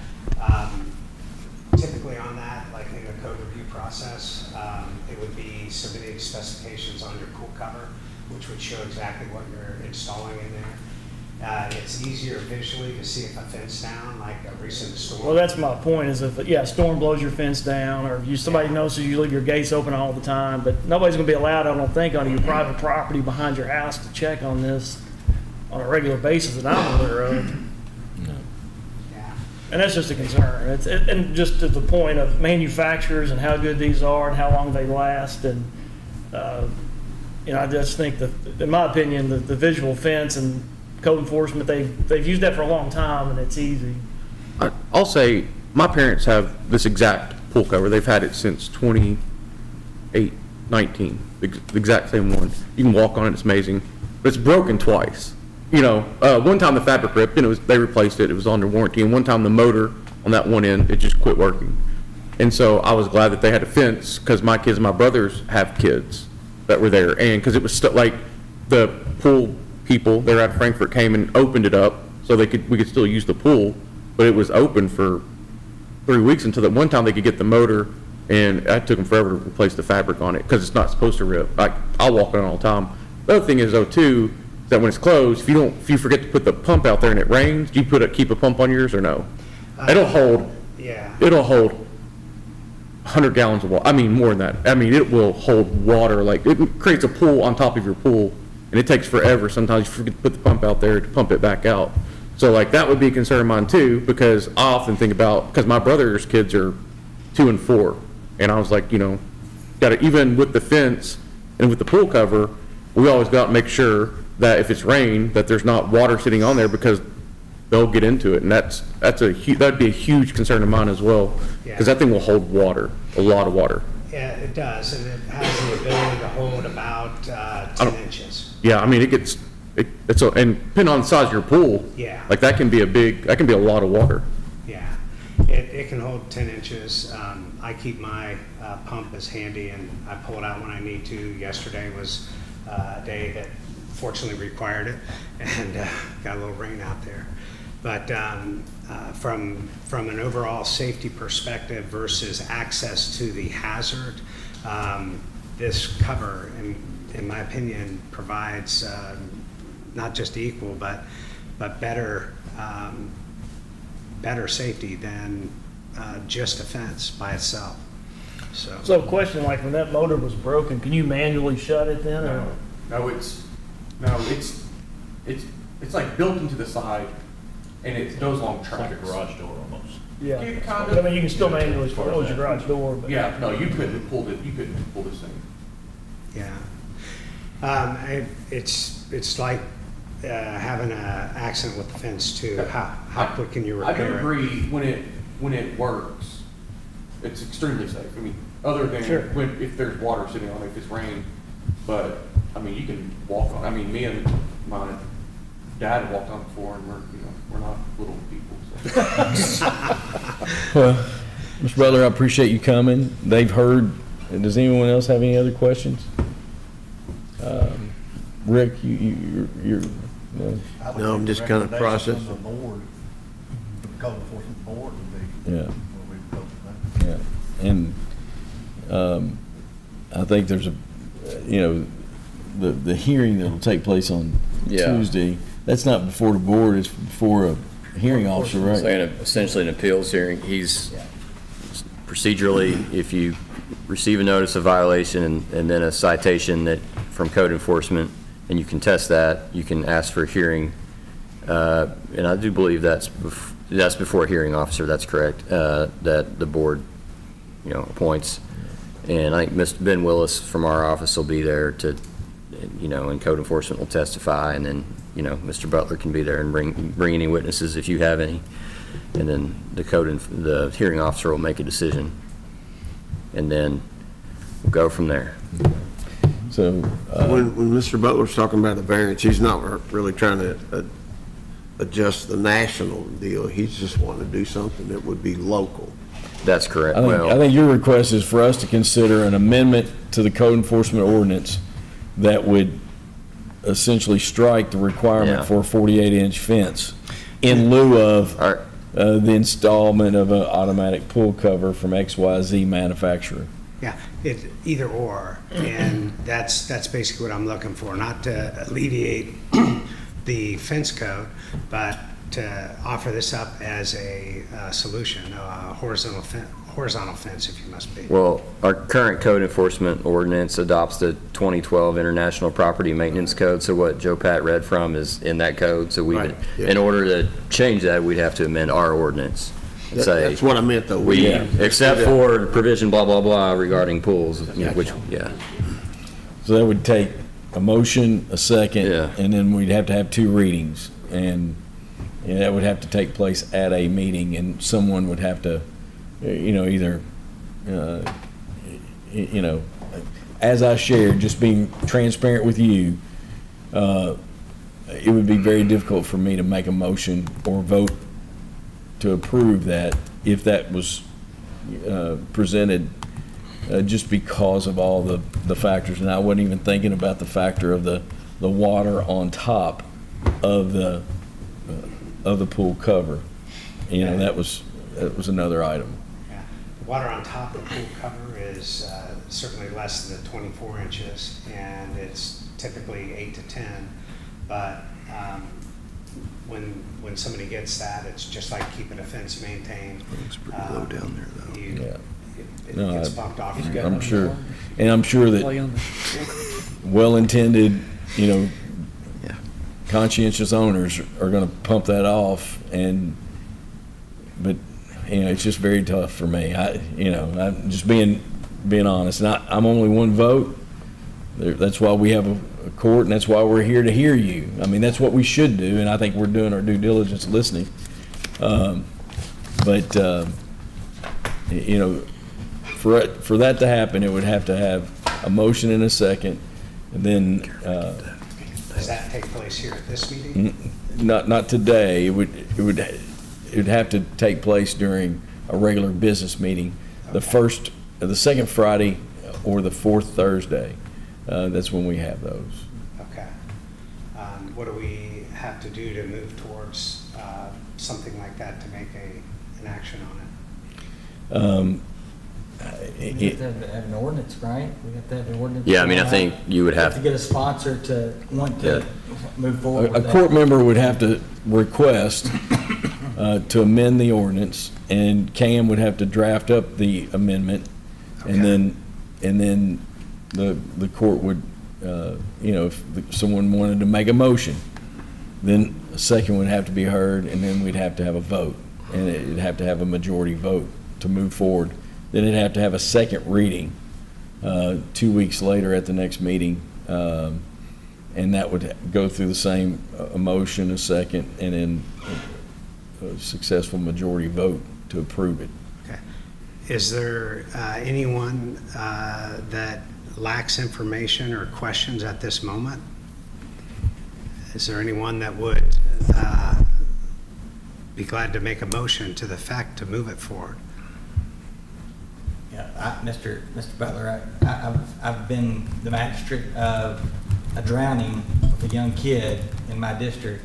S15: Typically on that, like in the code review process, it would be submitting specifications on your pool cover, which would show exactly what you're installing in there. It's easier visually to see if a fence down, like a recent storm.
S6: Well, that's my point, is if, a storm blows your fence down, or somebody notices you leave your gates open all the time, but nobody's gonna be allowed, I don't think, on your private property behind your house to check on this on a regular basis that I'm aware of.
S15: Yeah.
S6: And that's just a concern. And just to the point of manufacturers and how good these are and how long they last, and, I just think that, in my opinion, the visual fence and code enforcement, they've used that for a long time, and it's easy.
S9: I'll say, my parents have this exact pool cover. They've had it since 19, the exact same one. You can walk on it, it's amazing. But it's broken twice. One time the fabric ripped, and they replaced it. It was under warranty. And one time the motor on that one end, it just quit working. And so I was glad that they had a fence, because my kids, my brothers have kids that were there. And because it was like the pool people there at Frankfurt came and opened it up so we could still use the pool, but it was open for 3 weeks until that one time they could get the motor, and that took them forever to replace the fabric on it because it's not supposed to rip. I'll walk on it all the time. The other thing is though too, is that when it's closed, if you forget to put the pump out there and it rains, do you keep a pump on yours or no? It'll hold 100 gallons of water. I mean, more than that. I mean, it will hold water. Like, it creates a pool on top of your pool, and it takes forever. Sometimes you forget to put the pump out there to pump it back out. So, like, that would be a concern of mine, too, because I often think about, because my brother's kids are 2 and 4, and I was like, even with the fence and with the pool cover, we always go out and make sure that if it's rain, that there's not water sitting on there, because they'll get into it, and that'd be a huge concern of mine as well, because that thing will hold water, a lot of water.
S15: Yeah, it does, and it has the ability to hold about 10 inches.
S9: Yeah, I mean, and depending on the size of your pool,
S15: Yeah.
S9: like that can be a lot of water.
S15: Yeah, it can hold 10 inches. I keep my pump as handy, and I pull it out when I need to. Yesterday was a day that fortunately required it, and got a little rain out there. But from an overall safety perspective versus access to the hazard, this cover, in my opinion, provides not just equal but better safety than just a fence by itself.
S6: So question, like when that motor was broken, can you manually shut it then? Or?
S9: No, it's like built into the side, and it goes along tracks.
S5: Like a garage door almost.
S6: Yeah.
S9: Kind
S6: But
S9: of.
S6: I mean, you can still manually close your garage door. But.
S9: Yeah, no, you couldn't pull this thing.
S15: Yeah. It's like having an accident with the fence too. How quick can you repair
S9: I do
S15: it?
S9: agree when it works, it's extremely safe. I mean, other than if there's water sitting on it, if it's rain, but I mean, you can walk on. I mean, me and my dad have walked on before, and we're not little people. So.
S1: Well, Mr. Butler, I appreciate you coming. They've heard. Does anyone else have any other questions? Rick, you're.
S11: No, I'm just kind of processing.
S10: The board, the code enforcement board would be.
S1: Yeah.
S10: Where we go from there.
S1: Yeah, and I think there's the hearing that'll take place on Tuesday. That's not before the board; it's before a hearing officer, right?
S8: So essentially an appeals hearing. He's procedurally, if you receive a notice of violation and then a citation from code enforcement, and you contest that, you can ask for a hearing. And I do believe that's before a hearing officer. That's correct. That the board, appoints. And I think Mr. Ben Willis from our office will be there to, and code enforcement will testify, and then, Mr. Butler can be there and bring any witnesses if you have any. And then the hearing officer will make a decision. And then we'll go from there.
S1: So
S11: When Mr. Butler's talking about a variance, he's not really trying to adjust the national deal. He's just wanting to do something that would be local.
S8: That's correct.
S1: I think your request is for us to consider an amendment to the code enforcement ordinance that would essentially strike the requirement for a 48-inch fence in lieu of the installment of an automatic pull cover from XYZ manufacturer.
S15: Yeah, either or, and that's basically what I'm looking for, not to alleviate the fence code, but to offer this up as a solution, a horizontal fence, if you must be.
S8: Well, our current code enforcement ordinance adopts the 2012 International Property Maintenance Code, so what Joe Pat read from is in that code, so in order to change that, we'd have to amend our ordinance.
S11: That's what I meant, though.
S8: Except for provision blah, blah, blah regarding pools,
S1: So that would take a motion, a second, and then we'd have to have 2 readings. And that would have to take place at a meeting, and someone would have to, either, as I shared, just being transparent with you, it would be very difficult for me to make a motion or vote to approve that if that was presented just because of all the factors. And I wasn't even thinking about the factor of the water on top of the pool cover. You know, that was another item.
S15: Yeah. The water on top of the pool cover is certainly less than the 24 inches, and it's typically 8 to 10. But when somebody gets that, it's just like keeping a fence maintained.
S11: It's pretty low down there, though.
S1: Yeah.
S15: It
S1: No,
S15: gets bumped off.
S1: I'm sure, and I'm sure that well-intended, you know,
S11: Yeah.
S1: conscientious owners are gonna pump that off, but, you know, it's just very tough for me. I'm just being honest, and I'm only one vote. That's why we have a court, and that's why we're here to hear you. I mean, that's what we should do, and I think we're doing our due diligence listening. You know, for that to happen, it would have to have a motion and a second, and then,
S15: Does that take place here at this meeting?
S1: not today. It would have to take place during a regular business meeting, the second Friday or the fourth Thursday. That's when we have those.
S15: Okay. What do we have to do to move towards something like that to make an action on it?
S4: We have to have an ordinance, right? We have to have an ordinance.
S8: Yeah, I mean, I think you would have,
S4: To get a sponsor to want to move forward
S1: A
S4: with that.
S1: court member would have to request to amend the ordinance, and Cam would have to draft up the amendment, and then the court would, you know, if someone wanted to make a motion, then a second would have to be heard, and then we'd have to have a vote, and it'd have to have a majority vote to move forward. Then it'd have to have a second reading 2 weeks later at the next meeting, and that would go through the same motion, a second, and then a successful majority vote to approve it.
S15: Okay. Is there anyone that lacks information or questions at this moment? Is there anyone that would be glad to make a motion to the fact to move it forward?
S4: Yeah, Mr. Butler, I've been the magistrate of a drowning of a young kid in my district,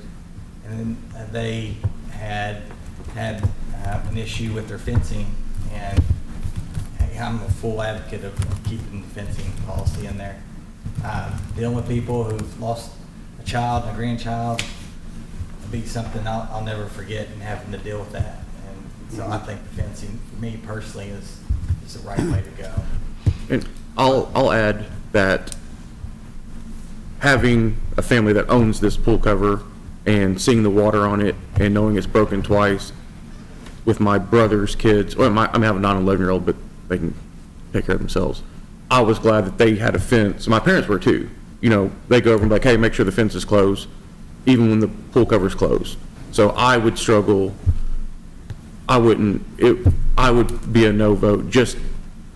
S4: and they had an issue with their fencing, and I'm a full advocate of keeping the fencing policy in there. Dealing with people who've lost a child, a grandchild, it'll be something I'll never forget, and having to deal with that. And so I think the fencing, for me personally, is the right way to go.
S9: And I'll add that having a family that owns this pool cover and seeing the water on it and knowing it's broken twice with my brother's kids, I have a 9 and 11-year-old, but they can take care of themselves. I was glad that they had a fence. My parents were too. You know, they go over and be like, hey, make sure the fence is closed, even when the pool cover's closed. So I would struggle. I would be a no vote just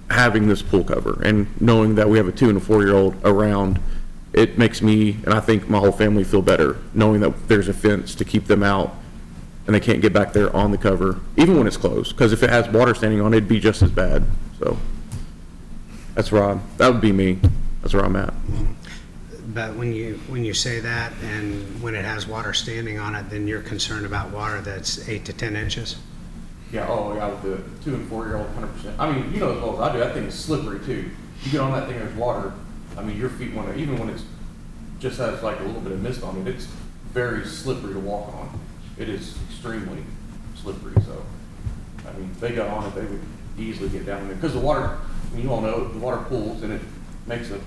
S9: having this pool cover and knowing that we have a 2 and a 4-year-old around. It makes me, and I think my whole family, feel better knowing that there's a fence to keep them out and they can't get back there on the cover, even when it's closed. Because if it has water standing on it, it'd be just as bad. So that would be me. That's where I'm at.
S15: But when you say that, and when it has water standing on it, then you're concerned about water that's 8 to 10 inches?
S9: Yeah, with the 2 and 4-year-old, 100%. I mean, you know as well as I do, that thing is slippery too. You get on that thing, there's water. I mean, your feet even when it's just has like a little bit of mist on it, it's very slippery to walk on. It is extremely slippery, so, I mean, if they got on it, they would easily get down there. Because the water, I mean, you all know, the water pools and it makes an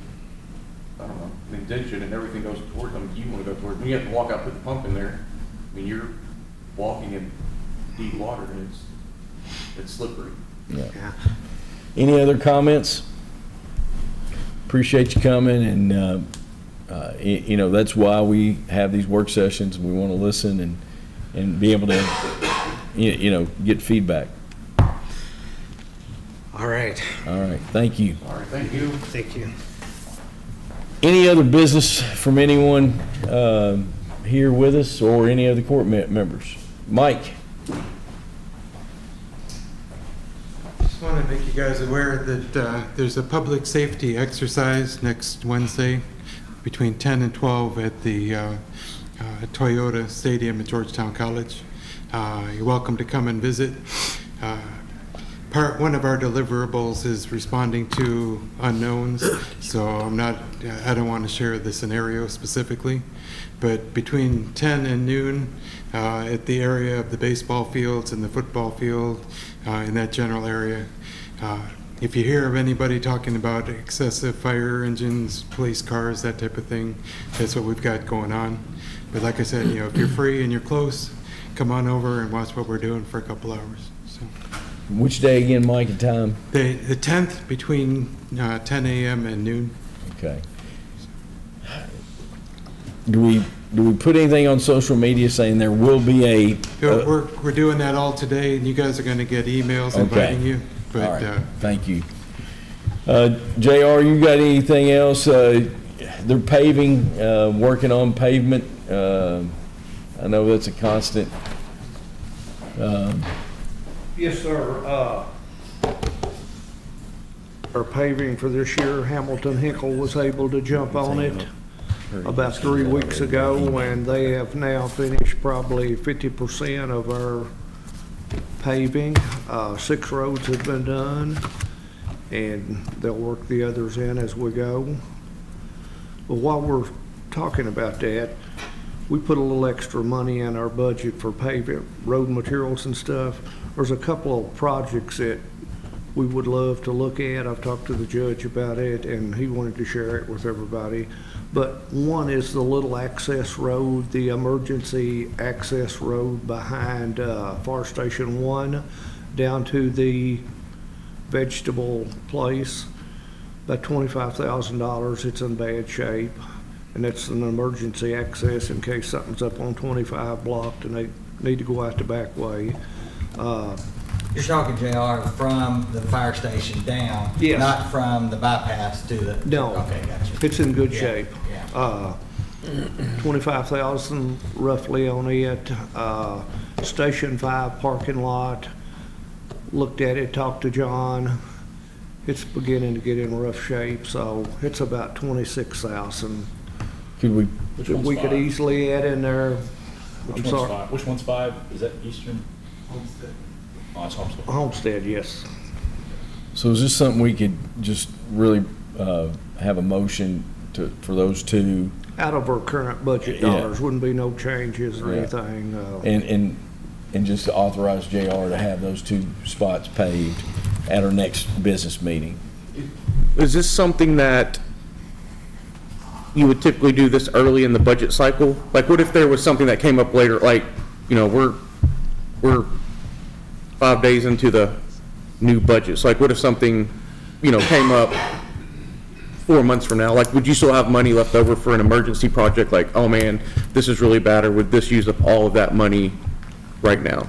S9: indention and everything goes towards them. You want to go towards, when you have to walk out, put the pump in there, I mean, you're walking in deep water and it's slippery.
S15: Yeah.
S1: Any other comments? Appreciate you coming, and you know, that's why we have these work sessions. We want to listen and be able to, you know, get feedback.
S15: All right.
S1: Thank you.
S9: All right, thank you.
S15: Thank you.
S1: Any other business from anyone here with us, or any other court members? Mike?
S16: want to make you guys aware that there's a public safety exercise next Wednesday between 10 and 12 at the Toyota Stadium at Georgetown College. You're welcome to come and visit. One of our deliverables is responding to unknowns, so I don't want to share the scenario specifically, but between 10 and noon at the area of the baseball fields and the football field, in that general area, if you hear of anybody talking about excessive fire engines, police cars, that type of thing, that's what we've got going on. But like I said, if you're free and you're close, come on over and watch what we're doing for a couple hours. So.
S1: Which day again, Mike, and time?
S16: The 10th between 10 a.m. and noon.
S1: Okay. Do we put anything on social media saying there will be a?
S16: We're doing that all today, and you guys are going to get emails inviting you. But,
S1: all right. Thank you. JR, you got anything else? They're paving, working on pavement. I know that's a constant.
S14: Yes, sir. Our paving for this year, Hamilton Hinkle was able to jump on it about 3 weeks ago, and they have now finished probably 50% of our paving. 6 roads have been done, and they'll work the others in as we go. But while we're talking about that, we put a little extra money in our budget for paving, road materials and stuff. There's a couple of projects that we would love to look at. I've talked to the judge about it, and he wanted to share it with everybody. But one is the little access road, the emergency access road behind Fire Station 1 down to the vegetable place. About $25,000. It's in bad shape. And it's an emergency access in case something's up on 25 blocked and they need to go out the back way.
S4: You're talking, JR, from the fire station down?
S14: Yes.
S4: Not from the bypass to the?
S14: No.
S4: Okay, gotcha.
S14: It's in good
S4: Yeah,
S14: shape.
S4: yeah.
S14: 25,000 roughly on it. Station 5 parking lot. Looked at it, talked to John. It's beginning to get in rough shape, so it's about 26,000.
S1: Could we?
S5: Which
S14: that
S5: one's
S14: we could
S5: 5?
S14: easily add in there.
S5: Which one's 5? Which one's 5? Is that Eastern? Homestead. Oh, it's Homestead.
S14: Homestead, yes.
S1: So is this something we could just really have a motion for those two?
S14: Out of our current budget
S1: Yeah.
S14: dollars, wouldn't be no changes or
S1: Yeah.
S14: anything.
S1: And just to authorize JR to have those 2 spots paved at our next business meeting.
S9: Is this something that you would typically do this early in the budget cycle? Like, what if there was something that came up later, like, we're 5 days into the new budget. So like, what if something, came up 4 months from now? Like, would you still have money left over for an emergency project? Like, oh man, this is really bad, or would this use up all of that money right now?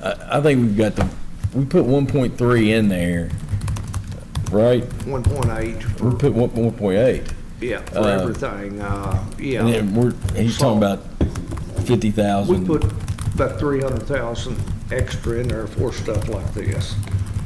S1: I think we put 1.3 in there, right?
S14: 1.8.
S1: We put 1.8.
S14: Yeah, for everything, yeah.
S1: And then he's talking about 50,000.
S14: We put about 300,000 extra in there for stuff like this.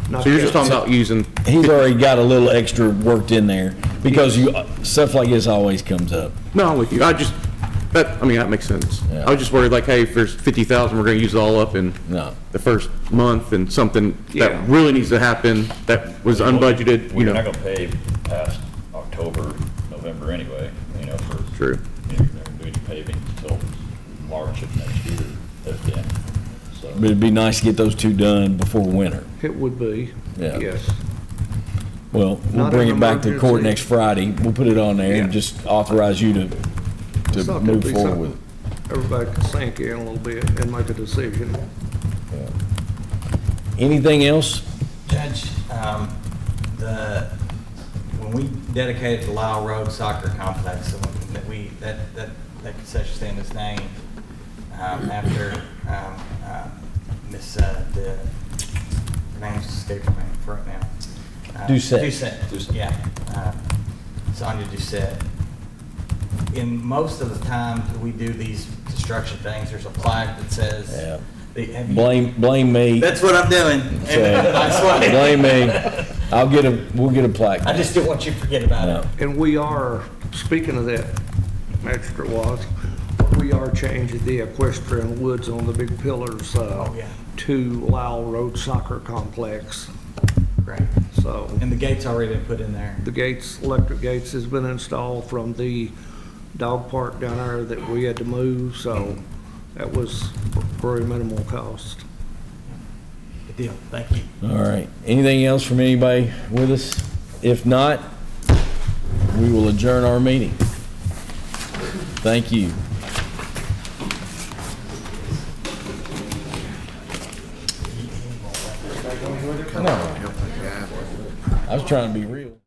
S14: Not
S9: So you're just talking about using.
S1: He's already got a little extra worked in there because stuff like this always comes up.
S9: No, I'm with you. That makes sense.
S1: Yeah.
S9: I was just worried, like, hey, if there's 50,000, we're gonna use it all up in the first month, and something that really needs to happen that was unbudgeted,
S5: We're not gonna pay past October, November anyway, for.
S9: True.
S5: You're not gonna do any paving until March of next year, again, so.
S1: But it'd be nice to get those 2 done before winter.
S14: It would be,
S1: Yeah.
S14: yes.
S1: Well, we'll
S14: Not
S1: bring
S14: an
S1: it back to court
S14: emergency.
S1: next Friday. We'll put it on there and
S14: Yeah.
S1: just authorize you to
S14: Thought that'd
S1: move
S14: be
S1: forward with it.
S14: something everybody could sink in a little bit and make a decision.
S1: Anything else?
S4: Judge, when we dedicated the Lyle Road Soccer Complex, that concession stand is named after Miss, her name's escaping me right now.
S1: Doucette.
S4: Yeah. Sonia Doucette. In most of the time we do these construction things, there's a plaque that says
S1: Blame me.
S4: That's what I'm doing.
S1: So, blame me. We'll get a plaque.
S4: I just didn't want you to forget about it.
S14: And we are, speaking of that extra watts, we are changing the equestrian woods on the big pillars to Lowell Road Soccer Complex.
S4: Great.
S14: So
S4: And the gate's already been put in there.
S14: the gates, electric gates has been installed from the dog park down there that we had to move, so that was very minimal cost.
S4: Good deal. Thank you.
S1: All right. Anything else from anybody with us? If not, we will adjourn our meeting. Thank you. No. I was trying to be real.